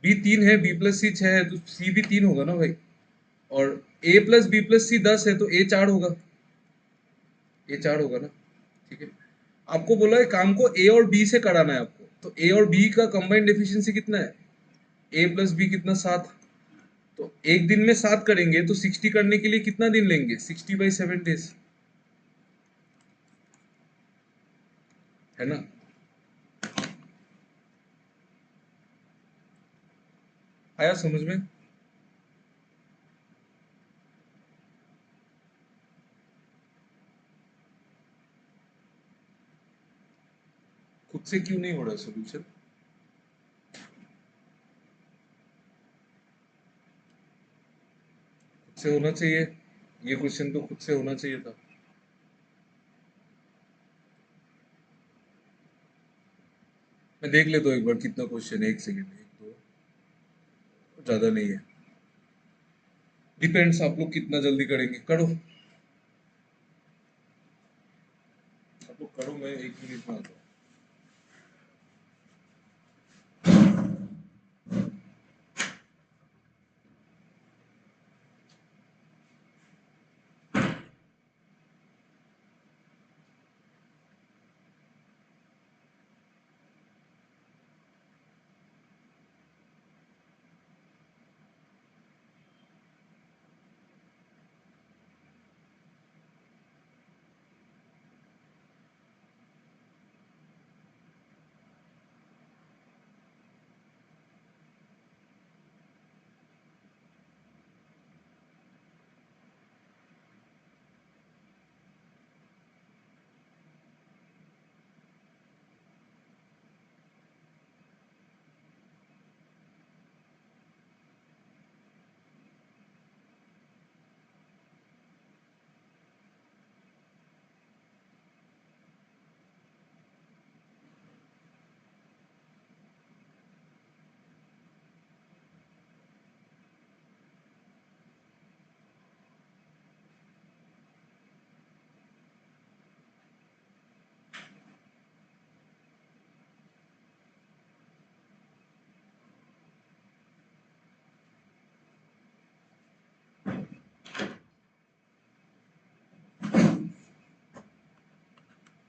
बी 3 है, बी प्लस सी 6 है, तो सी भी 3 होगा ना भाई। और ए प्लस बी प्लस सी 10 है, तो ए 4 होगा, ए 4 होगा ना। ठीक है, आपको बोला है काम को ए और बी से कराना है आपको, तो ए और बी का कंबाइंड एफिशिएंसी कितना है? ए प्लस बी कितना? 7। तो एक दिन में 7 करेंगे, तो 60 करने के लिए कितना दिन लेंगे? 60/7 डेज, है ना? आया समझ में? खुद से क्यों नहीं हो रहा है सोल्यूशन? खुद से होना चाहिए, ये क्वेश्चन तो खुद से होना चाहिए था। मैं देख लेता हूँ एक बार कितना क्वेश्चन है, एक सेकेंड, एक दो, ज्यादा नहीं है। डिपेंड्स आप लोग कितना जल्दी करेंगे, करो आप लोग करो, मैं 1 मिनट में आता हूँ।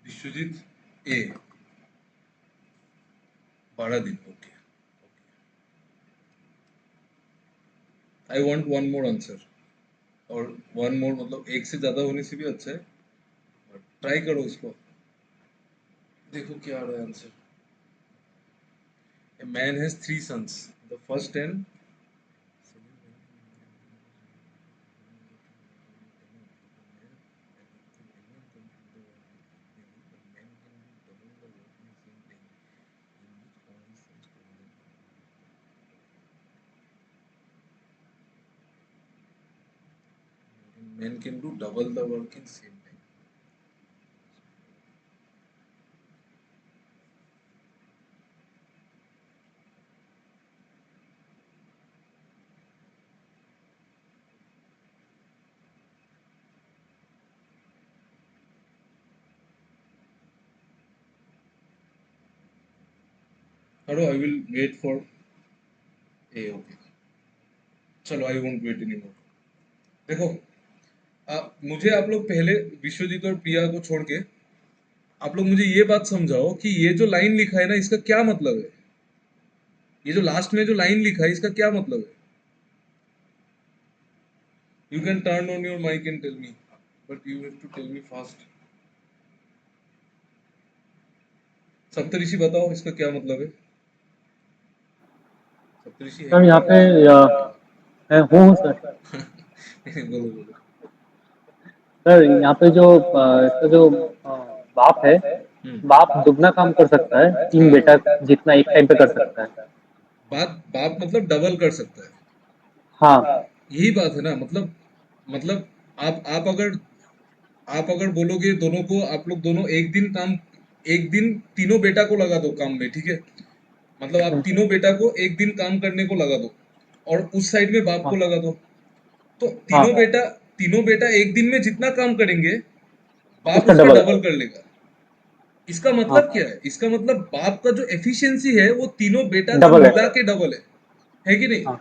विश्वजीत ए 12 दिन okay I want one more answer और वन मोर मतलब एक से ज्यादा होने से भी अच्छा है ट्राई करो उसको देखो क्या आ रहा है answer A man has three sons. The first 10 men can do double the work in same time. Hello, I will wait for A. Okay. चलो I won't wait anymore. देखो मुझे आप लोग पहले विश्वजीत और प्रिया को छोड़ के आप लोग मुझे ये बात समझाओ कि ये जो लाइन लिखा है ना इसका क्या मतलब है ये जो लास्ट में जो लाइन लिखा है इसका क्या मतलब है you can turn on your mic and tell me but you have to tell me fast Saptarishi बताओ इसका क्या मतलब है सप्तऋषि है सर यहाँ पे हूँ सर। बोलो बोलो सर यहाँ पे जो इसका जो बाप है, बाप दुगना काम कर सकता है, तीन बेटा जितना एक टाइम पे कर सकता है। बाप बाप मतलब डबल कर सकता है हाँ यही बात है ना मतलब आप अगर बोलोगे दोनों को आप लोग दोनों एक दिन तीनों बेटा को लगा दो काम में ठीक है मतलब आप तीनों बेटा को एक दिन काम करने को लगा दो और उस साइड में बाप को लगा दो तो तीनों बेटा एक दिन में जितना काम करेंगे बाप उसका उसका डबल। डबल कर लेगा इसका मतलब क्या है इसका मतलब बाप का जो एफिशिएंसी है वो तीनों बेटा का डबल है। मिला के डबल है कि नहीं हाँ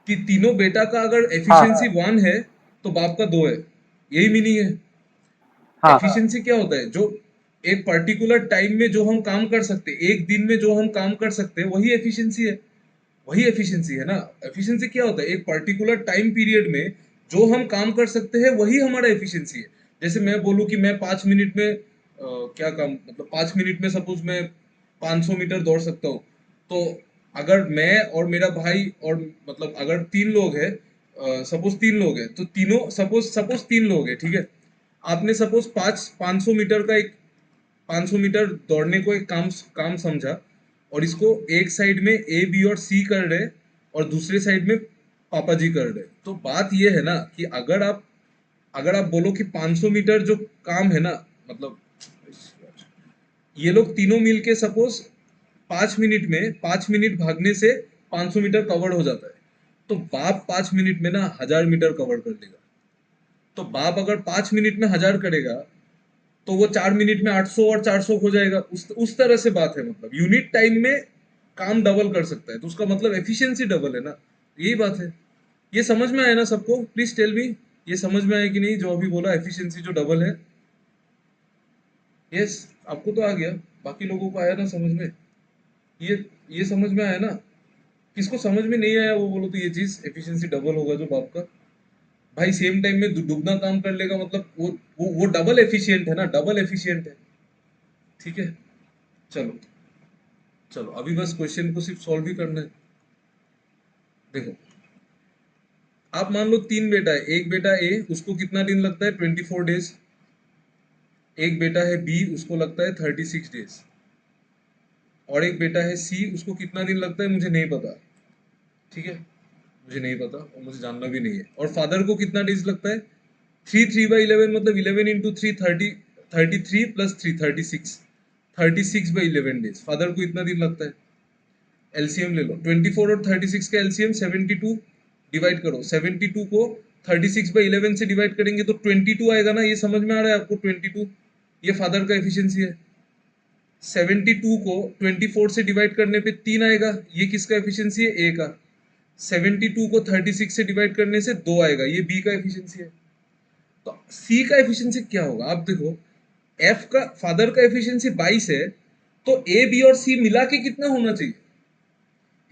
कि तीनों बेटा का अगर हाँ एफिशिएंसी 1 है तो बाप का 2 है यही मीनिंग है हाँ एफिशिएंसी क्या होता है जो एक पर्टिकुलर टाइम में जो हम काम कर सकते हैं एक दिन में जो हम काम कर सकते हैं वही एफिशिएंसी है ना एफिशिएंसी क्या होता है एक पर्टिकुलर टाइम पीरियड में जो हम काम कर सकते हैं वही हमारा एफिशिएंसी है जैसे मैं बोलूं कि मैं 5 मिनट में क्या काम मतलब 5 मिनट में सपोज मैं 500 मीटर दौड़ सकता हूँ तो अगर मैं और मेरा भाई और मतलब अगर 3 लोग हैं सपोज 3 लोग हैं तो तीनों सपोज 3 लोग हैं ठीक है आपने सपोज 500 मीटर का एक 500 मीटर दौड़ने को एक काम समझा और इसको एक साइड में ए बी और सी कर रहे और दूसरे साइड में पापा जी कर रहे तो बात ये है ना कि अगर आप बोलो कि 500 मीटर जो काम है ना मतलब ये लोग तीनों मिलके सपोज 5 मिनट भागने से 500 मीटर कवर हो जाता है तो बाप 5 मिनट में ना 1000 मीटर कवर कर लेगा तो बाप अगर 5 मिनट में 1000 करेगा तो वो 4 मिनट में 800 और 400 हो जाएगा उस तरह से बात है मतलब यूनिट टाइम में काम डबल कर सकता है तो उसका मतलब एफिशिएंसी डबल है ना यही बात है ये समझ में आया ना सबको प्लीज टेल मी ये समझ में आया कि नहीं जो अभी बोला एफिशिएंसी जो डबल है यस आपको तो आ गया बाकी लोगों को आया ना समझ में ये ये समझ में आया ना किसको समझ में नहीं आया वो बोलो तो ये चीज एफिशिएंसी डबल होगा जो बाप का भाई सेम टाइम में दुगना काम कर लेगा मतलब वो डबल एफिशिएंट है ना डबल एफिशिएंट है ठीक है चलो चलो अभी बस क्वेश्चन को सिर्फ सॉल्व ही करना है देखो आप मान लो 3 बेटा है एक बेटा ए उसको कितना दिन लगता है 24 डेज एक बेटा है बी उसको लगता है 36 डेज और एक बेटा है सी उसको कितना दिन लगता है मुझे नहीं पता ठीक है मुझे नहीं पता और मुझे जानना भी नहीं है और फादर को कितना डेज लगता है 3 3/11 मतलब 11 × 3 33 प्लस 36/11 डेज फादर को इतना दिन लगता है एलसीएम ले लो 24 और 36 का एलसीएम 72 डिवाइड करो 72 को 36/11 से डिवाइड करेंगे तो 22 आएगा ना ये समझ में आ रहा है आपको 22 ये फादर का एफिशिएंसी है 72 को 24 से डिवाइड करने पे 3 आएगा ये किसका एफिशिएंसी है ए का 72 को 36 से डिवाइड करने से 2 आएगा ये बी का एफिशिएंसी है तो सी का एफिशिएंसी क्या होगा आप देखो एफ का फादर का एफिशिएंसी 22 है, तो ए बी और सी मिला के कितना होना चाहिए?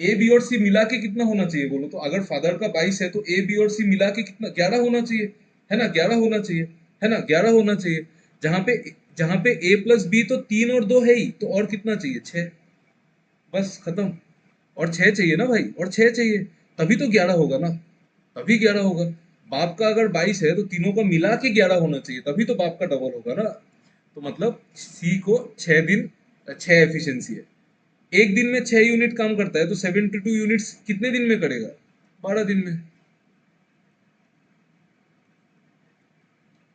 ए बी और सी मिला के कितना होना चाहिए बोलो तो? अगर फादर का 22 है तो ए बी और सी मिला के कितना? 11 होना चाहिए, है ना? 11 होना चाहिए, है ना? 11 होना चाहिए। जहां पे ए प्लस बी तो 3 और 2 है ही, तो और कितना चाहिए? 6। बस खत्म। और 6 चाहिए ना भाई, और 6 चाहिए, तभी तो 11 होगा ना, तभी 11 होगा। बाप का अगर 22 है तो तीनों का मिला के 11 होना चाहिए, तभी तो बाप का डबल होगा ना। तो मतलब सी को 6 एफिशिएंसी है। एक दिन में 6 यूनिट काम करता है, तो 72 यूनिट्स कितने दिन में करेगा? 12 दिन में।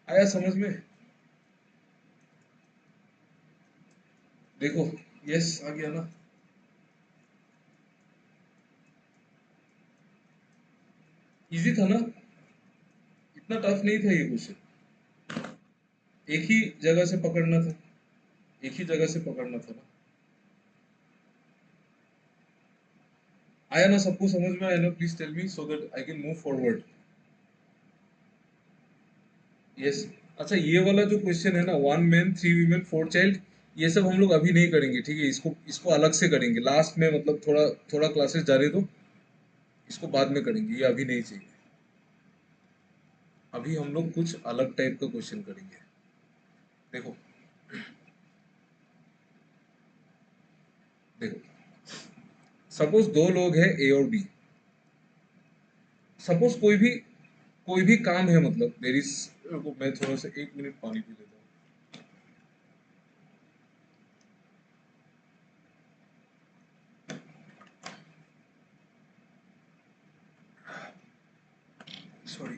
आया समझ में? देखो, यस आ गया ना? इजी था ना? इतना टफ नहीं था ये क्वेश्चन। एक ही जगह से पकड़ना था, एक ही जगह से पकड़ना था ना। आया ना? सबको समझ में आया ना? Please tell me so that I can move forward. Yes. अच्छा, ये वाला जो क्वेश्चन है ना, 1 मैन 3 वीमेन 4 चाइल्ड, ये सब हम लोग अभी नहीं करेंगे, ठीक है? इसको अलग से करेंगे लास्ट में, मतलब थोड़ा थोड़ा क्लासेस जाने दो, इसको बाद में करेंगे, ये अभी नहीं चाहिए। अभी हम लोग कुछ अलग टाइप का क्वेश्चन करेंगे। देखो देखो, सपोज दो लोग हैं ए और बी। सपोज कोई भी काम है, मतलब देर इज, मैं थोड़ा सा 1 मिनट पानी पी लेता हूँ। सॉरी।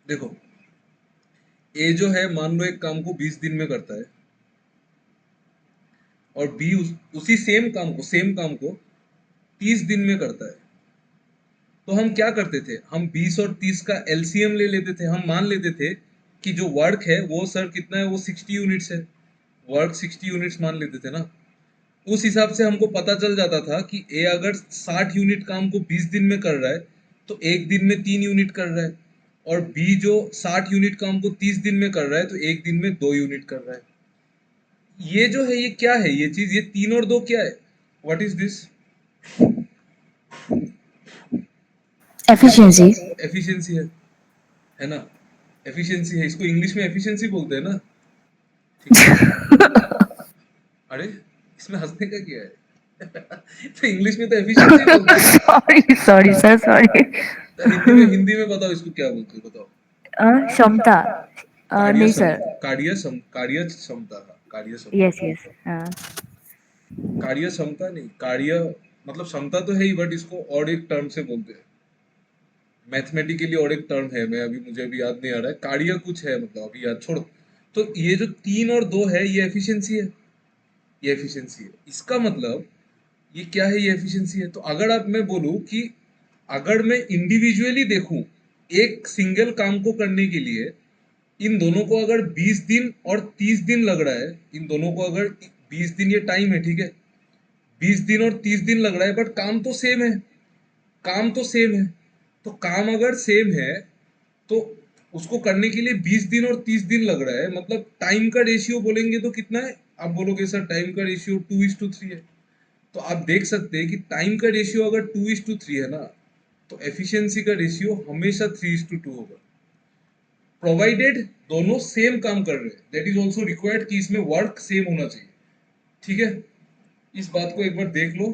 देखो, ए जो है, मान लो एक काम को 20 दिन में करता है, और बी उसी सेम काम को 30 दिन में करता है। तो हम क्या करते थे? हम 20 और 30 का एलसीएम ले लेते थे। हम मान लेते थे कि जो वर्क है वो सर कितना है, वो 60 यूनिट्स है। वर्क 60 यूनिट्स मान लेते थे ना। उस हिसाब से हमको पता चल जाता था कि ए अगर 60 यूनिट काम को 20 दिन में कर रहा है, तो एक दिन में 3 यूनिट कर रहा है। और बी जो 60 यूनिट काम को 30 दिन में कर रहा है, तो एक दिन में 2 यूनिट कर रहा है। ये जो है, ये क्या है? ये चीज, ये 3 और 2 क्या है? What is this? क्या बोलते एफिशिएंसी। हैं? एफिशिएंसी है ना? एफिशिएंसी है, इसको इंग्लिश में एफिशिएंसी बोलते हैं ना, ठीक है? अरे, इसमें हंसने का क्या है? तो इंग्लिश में तो एफिशिएंसी बोलते हैं। Sorry sorry sir, sorry. तो हिंदी में बताओ, इसको क्या बोलते हो? बताओ। क्षमता। नहीं सर। कार्य क्षमता का, कार्य यस क्षमता। यस हाँ। कार्य क्षमता नहीं, कार्य मतलब क्षमता तो है ही, बट इसको और एक टर्म से बोलते हैं। मैथमेटिकली और एक टर्म है, मुझे अभी याद नहीं आ रहा है। कार्य कुछ है, मतलब अभी याद छोड़ो। तो ये जो 3 और 2 है, ये एफिशिएंसी है। ये एफिशिएंसी है, इसका मतलब ये क्या है? ये एफिशिएंसी है। तो अगर आप, मैं बोलूं कि अगर मैं इंडिविजुअली देखूं, एक सिंगल काम को करने के लिए इन दोनों को अगर 20 दिन और 30 दिन लग रहा है, इन दोनों को अगर 20 दिन, ये टाइम है, ठीक है? 20 दिन और 30 दिन लग रहा है, बट काम तो सेम है। काम तो सेम है। तो काम अगर सेम है, तो उसको करने के लिए 20 दिन और 30 दिन लग रहा है, मतलब टाइम का रेशियो बोलेंगे तो कितना है? आप बोलोगे सर टाइम का रेशियो 2:3 है। तो आप देख सकते हैं कि टाइम का रेशियो अगर 2:3 है ना, तो एफिशिएंसी का रेशियो हमेशा 3:2 होगा, प्रोवाइडेड दोनों सेम काम कर रहे हैं। दैट इज ऑल्सो रिक्वायर्ड कि इसमें वर्क सेम होना चाहिए, ठीक है? इस बात को एक बार देख लो,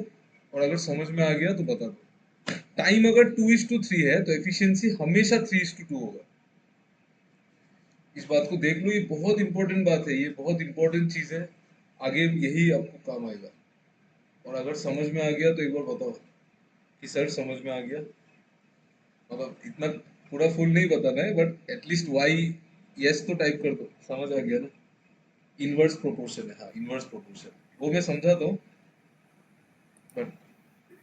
और अगर समझ में आ गया तो बता दो। टाइम अगर 2:3 है, तो एफिशिएंसी हमेशा 3:2 होगा। इस बात को देख लो, ये बहुत इंपॉर्टेंट बात है, ये बहुत इंपॉर्टेंट चीज है। आगे यही आपको काम आएगा। और अगर समझ में आ गया तो एक बार बताओ कि सर समझ में आ गया। मतलब इतना पूरा फुल नहीं बताना है, बट एटलीस्ट वाई यस तो टाइप कर दो, समझ आ गया ना? इनवर्स प्रोपोर्शन है, हाँ इनवर्स प्रोपोर्शन, वो मैं समझाता हूँ, बट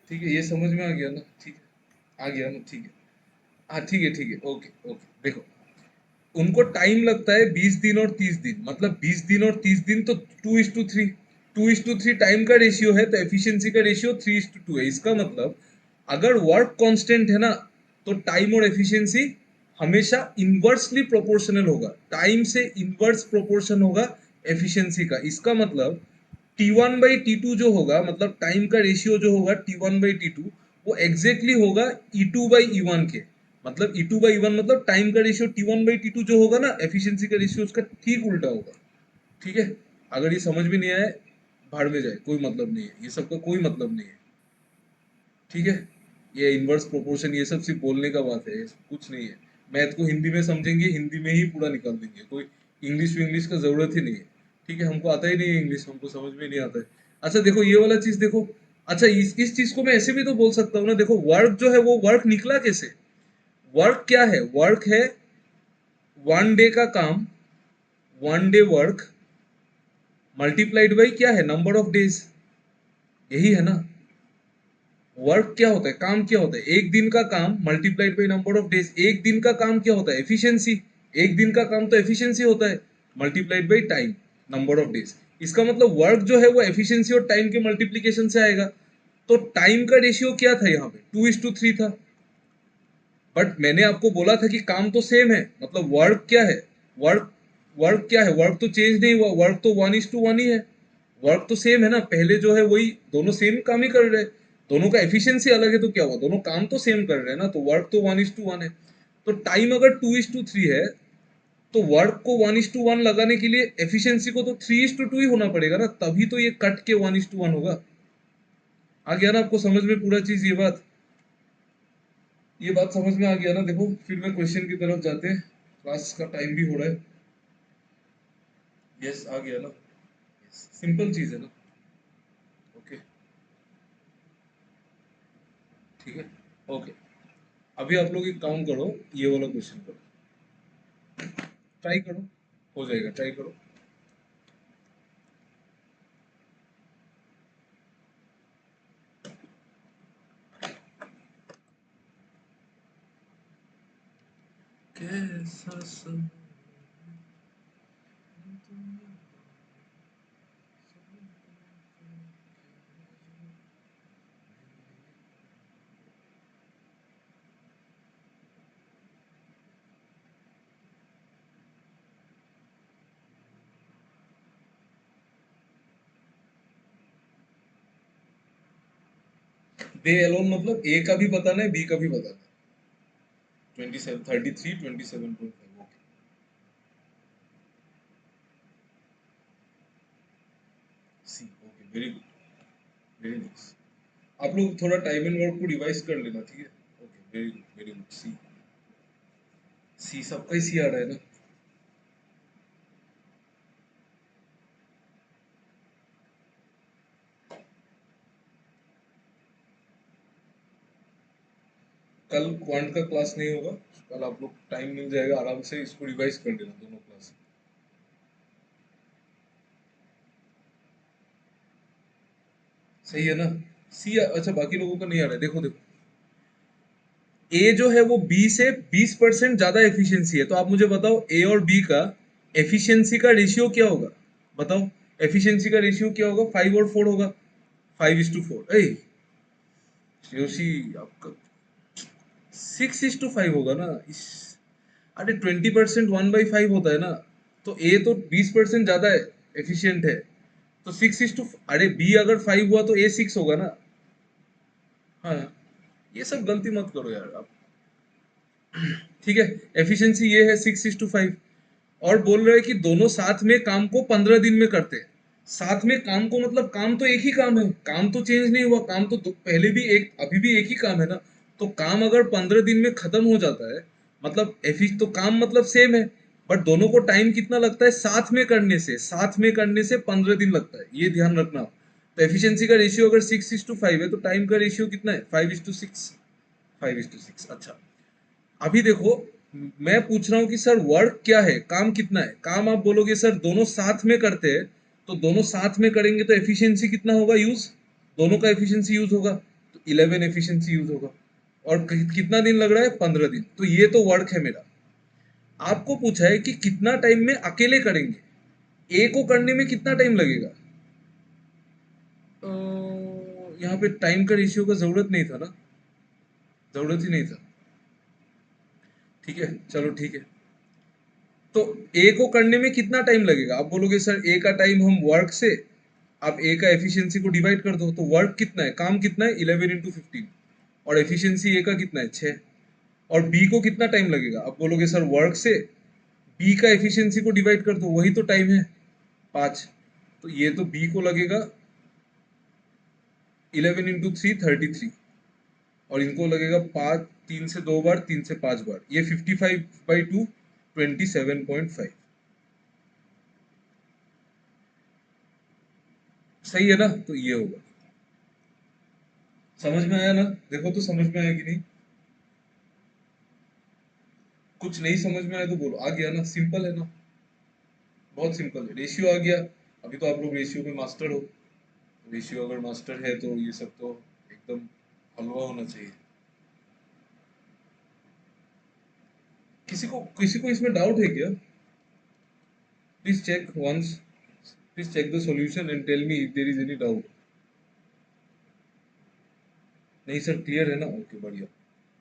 ठीक है, ये समझ में आ गया ना? ठीक है, आ गया ना? ठीक है, हाँ ठीक है, ठीक है, ओके ओके। देखो, उनको टाइम लगता है 20 दिन और 30 दिन, मतलब 20 दिन और 30 दिन, तो 2:3, 2:3 टाइम का रेशियो है, तो एफिशिएंसी का रेशियो 3:2 है। इसका मतलब अगर वर्क कांस्टेंट है ना, तो टाइम और एफिशिएंसी हमेशा इनवर्सली प्रोपोर्शनल होगा, टाइम से इनवर्स प्रोपोर्शन होगा एफिशिएंसी का। इसका मतलब T1 बाई T2 जो होगा, मतलब टाइम का रेशियो जो होगा T1 बाई T2, वो एग्जैक्टली होगा E2 बाई E1 के। मतलब E2 बाई E1 मतलब टाइम का रेशियो T1 बाई T2 जो होगा ना, एफिशिएंसी का रेशियो उसका ठीक उल्टा होगा। ठीक है, अगर ये समझ में नहीं आए भाड़ में जाए, कोई मतलब नहीं है, ये सब का कोई मतलब नहीं है। ठीक है, ये इनवर्स प्रोपोर्शन ये सब सिर्फ बोलने का बात है, ये सब कुछ नहीं है। मैथ को हिंदी में समझेंगे, हिंदी में ही पूरा निकाल देंगे, कोई इंग्लिश का जरूरत ही नहीं है। ठीक है, हमको आता ही नहीं है इंग्लिश, हमको समझ में नहीं आता है। अच्छा देखो ये वाला चीज देखो। अच्छा इस चीज को मैं ऐसे भी तो बोल सकता हूँ ना, देखो वर्क जो है वो वर्क निकला कैसे? वर्क क्या है? वर्क है वन डे का काम, one day work multiplied by क्या है, नंबर ऑफ डेज। यही है ना वर्क। क्या होता है, काम क्या होता है? एक दिन का काम multiplied by number of days. एक दिन का काम क्या होता है? एफिशिएंसी। एक दिन का काम तो एफिशिएंसी होता है, multiplied by time, number of days. इसका मतलब वर्क जो है वो एफिशिएंसी और टाइम के मल्टीप्लीकेशन से आएगा। तो टाइम का रेशियो क्या था यहाँ पे? 2:3 था। बट मैंने आपको बोला था कि काम तो सेम है, मतलब वर्क क्या है? वर्क वर्क क्या है? वर्क तो चेंज नहीं हुआ, वर्क तो 1:1 ही है। वर्क तो सेम है ना, पहले जो है वही, दोनों सेम काम ही कर रहे हैं। दोनों का एफिशिएंसी अलग है तो क्या हुआ, दोनों काम तो सेम कर रहे हैं ना, तो वर्क तो 1:1 है। तो टाइम अगर 2:3 है, तो वर्क को 1:1 लगाने के लिए एफिशिएंसी को तो 3:2 ही होना पड़ेगा ना, तभी तो ये कट के 1:1 होगा। आ गया ना आपको समझ में पूरा चीज? ये बात समझ में आ गया ना? देखो फिर मैं क्वेश्चन की तरफ जाते हैं, क्लास का टाइम भी हो रहा है। यस आ गया ना? सिंपल चीज है ना? ओके ठीक है, ओके। अभी आप लोग एक काम करो, ये वाला क्वेश्चन करो, ट्राई करो, हो जाएगा, ट्राई करो। कैसा समय दे अलोन, मतलब ए का भी बताना है, बी का भी बताना है। 27 33 27.5। Okay C, okay very good, very nice. आप लोग थोड़ा टाइम एंड वर्क को रिवाइज कर लेना, ठीक है? Okay very good, very good. C, C सबका ही सी आ रहा है ना? कल क्वांट का क्लास नहीं होगा, कल आप लोग टाइम मिल जाएगा, आराम से इसको रिवाइज कर लेना दोनों क्लास। सही है ना? सी अच्छा, बाकी लोगों का नहीं आ रहा है, देखो देखो। ए जो है वो बी से 20% ज्यादा एफिशिएंसी है, तो आप मुझे बताओ ए और बी का एफिशिएंसी का रेशियो क्या होगा? बताओ, एफिशिएंसी का रेशियो क्या होगा? 5 और 4 होगा, 5:4। ए जोशी, आपका 6:5 होगा ना इस। अरे 20% 1/5 होता है ना, तो ए तो 20% ज्यादा है, एफिशिएंट है। तो 6:, अरे बी अगर 5 हुआ तो ए 6 होगा ना। हाँ, ये सब गलती मत करो यार आप। ठीक है, एफिशिएंसी ये है 6:5। और बोल रहे हैं कि दोनों साथ में काम को 15 दिन में करते हैं। साथ में काम को मतलब काम तो एक ही काम है, काम तो चेंज नहीं हुआ, काम तो पहले भी एक, अभी भी एक ही काम है ना। तो काम अगर 15 दिन में खत्म हो जाता है, मतलब एफिश तो काम मतलब सेम है, बट दोनों को टाइम कितना लगता है साथ में करने से? साथ में करने से 15 दिन लगता है, ये ध्यान रखना आप। तो एफिशिएंसी का रेशियो अगर 6:5 है, तो टाइम का रेशियो कितना है? 5:6। 5:6। अच्छा, अभी देखो, मैं पूछ रहा हूँ कि सर वर्क क्या है, काम कितना है? काम आप बोलोगे सर दोनों साथ में करते हैं, तो दोनों साथ में करेंगे तो एफिशिएंसी कितना होगा यूज? दोनों का एफिशिएंसी यूज होगा, तो 11 एफिशिएंसी यूज होगा। और कितना दिन लग रहा है? 15 दिन। तो ये तो वर्क है मेरा। आपको पूछा है कि कितना टाइम में अकेले करेंगे, ए को करने में कितना टाइम लगेगा? यहाँ पे टाइम का रेशियो का जरूरत नहीं था ना, जरूरत ही नहीं था। ठीक है, चलो ठीक है। तो ए को करने में कितना टाइम लगेगा? आप बोलोगे सर ए का टाइम हम वर्क से, आप ए का एफिशिएंसी को डिवाइड कर दो, तो वर्क कितना है, काम कितना है, 11 इंटू 15, और एफिशिएंसी ए का कितना है, 6। और बी को कितना टाइम लगेगा? आप बोलोगे सर वर्क से बी का एफिशिएंसी को डिवाइड कर दो, वही तो टाइम है, 5। तो ये तो बी को लगेगा 11 इंटू 3 33, और इनको लगेगा 5, 3 से 2 बार, 3 से 5 बार, ये 55/2 27.5। सही है ना? तो ये होगा। समझ में आया ना? देखो तो समझ में आया कि नहीं? कुछ नहीं समझ में आया तो बोलो। आ गया ना? सिंपल है ना? बहुत सिंपल है। रेशियो आ गया। अभी तो आप लोग रेशियो में मास्टर हो। रेशियो अगर मास्टर है तो ये सब तो एकदम हलवा होना चाहिए। किसी को इसमें डाउट है क्या? Please check once, please check the solution and tell me if there is any doubt. नहीं सर क्लियर है ना? ओके बढ़िया।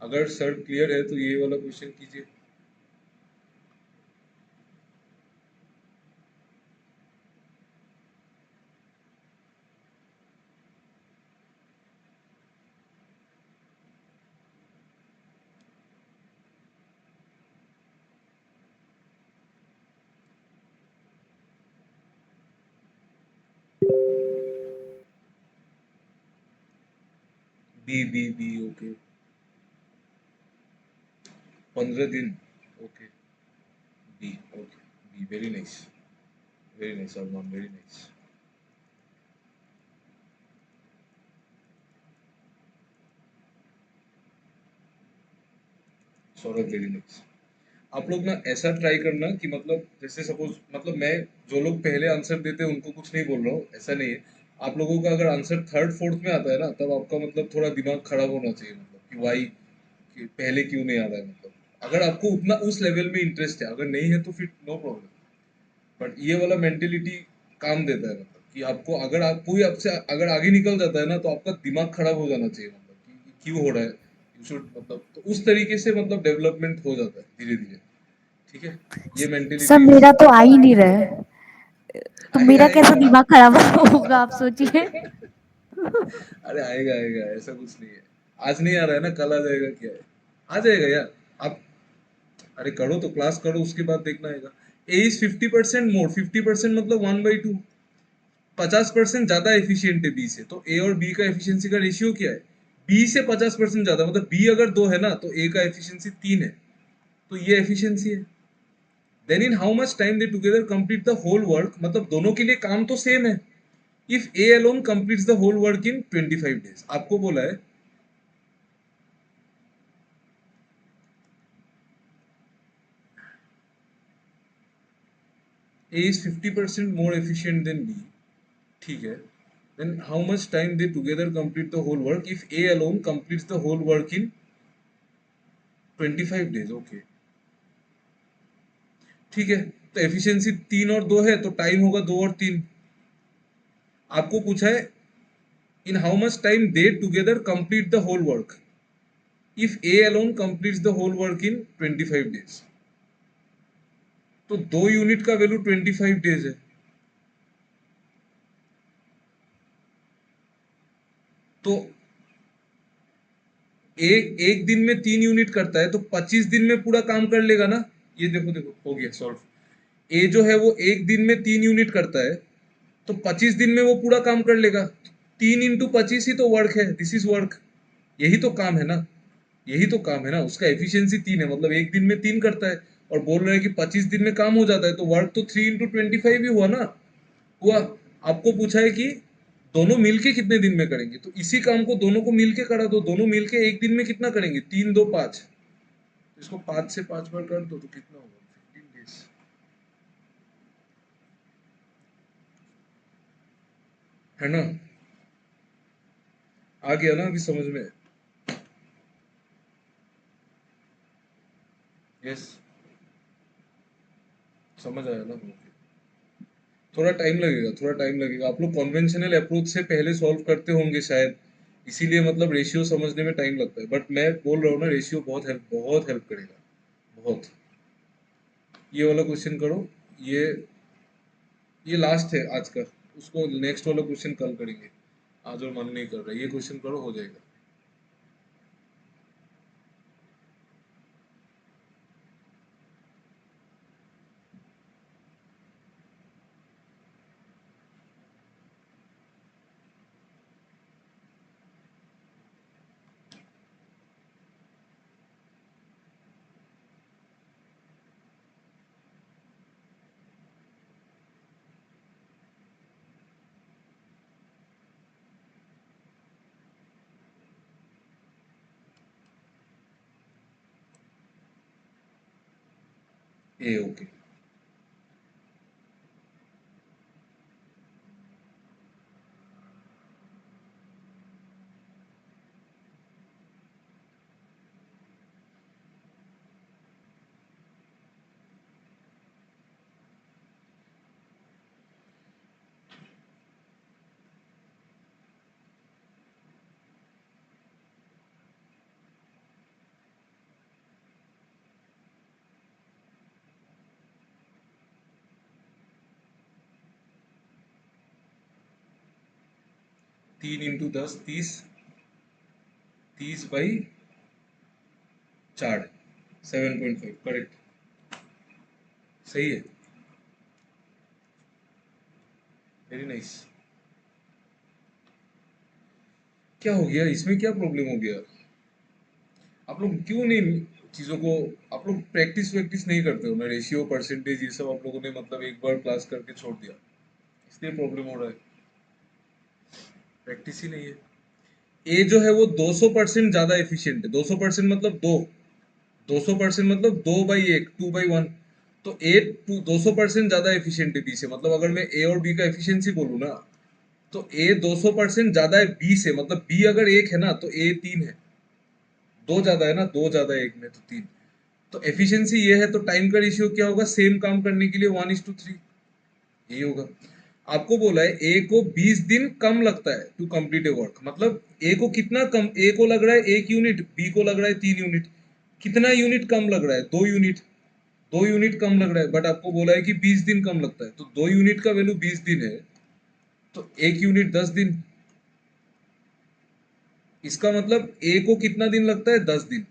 अगर सर क्लियर है तो ये वाला क्वेश्चन कीजिए। B B B okay. 15 दिन okay. B okay. B very nice, very nice Arman, very nice. Saurabh very nice. आप लोग ना ऐसा ट्राई करना कि मतलब जैसे सपोज, मतलब मैं जो लोग पहले आंसर देते हैं उनको कुछ नहीं बोल रहा हूँ, ऐसा नहीं है। आप लोगों का अगर आंसर थर्ड फोर्थ में आता है ना, तब आपका मतलब थोड़ा दिमाग खराब होना चाहिए, मतलब कि वाई, कि पहले क्यों नहीं आ रहा है, मतलब अगर आपको उतना उस लेवल में इंटरेस्ट है, अगर नहीं है तो फिर नो प्रॉब्लम। बट ये वाला मेंटेलिटी काम देता है, मतलब कि आपको अगर आप कोई आपसे अगर आगे निकल जाता है ना, तो आपका दिमाग खराब हो जाना चाहिए, मतलब कि क्यों हो रहा है, यू शुड, मतलब तो उस तरीके से मतलब डेवलपमेंट हो जाता है धीरे धीरे। ठीक है, ये सर मेंटेलिटी। मेरा तो आ ही नहीं रहा है, तो आएगा मेरा कैसे आएगा। दिमाग खराब होगा आप सोचिए। अरे आएगा आएगा, ऐसा कुछ नहीं है। आज नहीं आ रहा है ना, कल आ जाएगा, क्या है, आ जाएगा यार। आप अरे करो तो क्लास करो, उसके बाद देखना आएगा। ए इज 50% मोर, 50% मतलब 1/2, 50% ज्यादा एफिशिएंट है बी से, तो ए और बी का एफिशिएंसी का रेशियो क्या है? बी से 50% ज्यादा, मतलब बी अगर 2 है ना, तो ए का एफिशिएंसी 3 है, तो ये एफिशिएंसी है। Then in how much time they together complete the whole work, मतलब दोनों के लिए काम तो सेम है। If A alone completes the whole work in 25 days, आपको बोला है A is 50% more efficient than B, ठीक है। Then how much time they together complete the whole work if A alone completes the whole work in 25 days, okay ठीक है। तो efficiency 3 और 2 है, तो टाइम होगा 2 और 3। आपको पूछा है in how much time they together complete the whole work if A alone completes the whole work in 25 days, तो 2 यूनिट का वैल्यू 25 डेज है। तो एक दिन में 3 यूनिट करता है, तो 25 दिन में पूरा काम कर लेगा ना। ये देखो देखो हो गया सॉल्व। ए जो है वो एक दिन में 3 यूनिट करता है, तो 25 दिन में वो पूरा काम कर लेगा। 3 इंटू 25 ही तो वर्क है, दिस इज वर्क। यही तो काम है ना, यही तो काम है ना। उसका एफिशिएंसी 3 है, मतलब एक दिन में 3 करता है, और बोल रहे हैं कि 25 दिन में काम हो जाता है, तो वर्क तो 3 इंटू 25 ही हुआ ना। हुआ। आपको पूछा है कि दोनों मिलके कितने दिन में करेंगे, तो इसी काम को दोनों को मिलके करा दो। दोनों मिलके एक दिन में कितना करेंगे, 3 2 5, इसको 5 से 5 बार कर दो तो कितना होगा, 15 डेज। है ना? आ गया ना अभी समझ में? यस, समझ आया ना? थोड़ा टाइम लगेगा, थोड़ा टाइम लगेगा। आप लोग कन्वेंशनल अप्रोच से पहले सॉल्व करते होंगे शायद, इसीलिए मतलब रेशियो समझने में टाइम लगता है। बट मैं बोल रहा हूँ ना, रेशियो बहुत हेल्प करेगा, बहुत। ये वाला क्वेश्चन करो, ये ये लास्ट है आज का, उसको नेक्स्ट वाला क्वेश्चन कल करेंगे, आज और मन नहीं कर रहा, ये क्वेश्चन करो हो जाएगा। ए ओके। तीन इंटू 10 30, 30/4, 7.5 करेक्ट, सही है, वेरी नाइस। क्या हो गया इसमें, क्या प्रॉब्लम हो गया? आप लोग क्यों नहीं चीजों को, आप लोग प्रैक्टिस वैक्टिस नहीं करते हो ना, रेशियो परसेंटेज ये सब आप लोगों ने मतलब एक बार क्लास करके छोड़ दिया, इसलिए प्रॉब्लम हो रहा है, प्रैक्टिस ही नहीं है। ए जो है वो 200% ज्यादा एफिशिएंट है, 200% मतलब 200% मतलब 2/1, 2/1, तो ए 200% ज्यादा एफिशिएंट है बी से, मतलब अगर मैं ए और बी का एफिशिएंसी बोलूँ ना, तो ए 200% ज्यादा है बी से, मतलब बी अगर 1 है ना तो ए 3 है, 2 ज्यादा है ना, 2 ज्यादा है 1 में तो 3, तो एफिशिएंसी ये है, तो टाइम का रेशियो क्या होगा, सेम काम करने के लिए 1:3, यही होगा। आपको बोला है ए को 20 दिन कम लगता है टू कंप्लीट ए वर्क, मतलब ए को कितना कम, ए को लग रहा है 1 यूनिट, बी को लग रहा है 3 यूनिट, कितना यूनिट कम लग रहा है, 2 यूनिट, 2 यूनिट कम लग रहा है, बट आपको बोला है कि 20 दिन कम लगता है, तो 2 यूनिट का वैल्यू 20 दिन है, तो 1 यूनिट 10 दिन, इसका मतलब ए को कितना दिन लगता है, 10 दिन,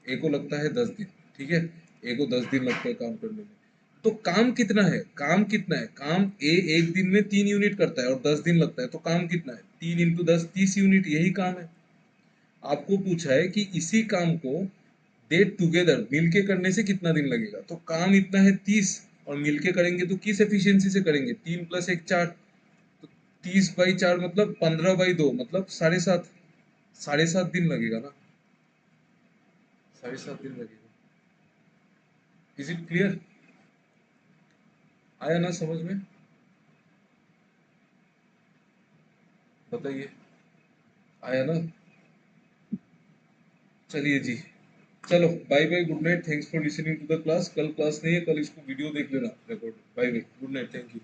ए को लगता है 10 दिन, ठीक है, ए को 10 दिन लगता है काम करने में, तो काम कितना है, काम कितना है, काम ए 1 दिन में 3 यूनिट करता है और 10 दिन लगता है, तो काम कितना है, 3 इंटू 10 30 यूनिट, यही काम है। आपको पूछा है कि इसी काम को दे टुगेदर मिलके करने से कितना दिन लगेगा, तो काम इतना है 30, और मिलके करेंगे तो किस एफिशिएंसी से करेंगे, 3 + 1 4, तो 30/4 मतलब 15/2 मतलब 7.5, 7.5 दिन लगेगा ना, 7.5 दिन लगेगा। इज इट क्लियर, आया ना समझ में, बताइए, आया ना? चलिए जी, चलो bye bye, good night, thanks for listening to the class. कल क्लास नहीं है, कल इसको वीडियो देख लेना record, bye bye, good night, thank you.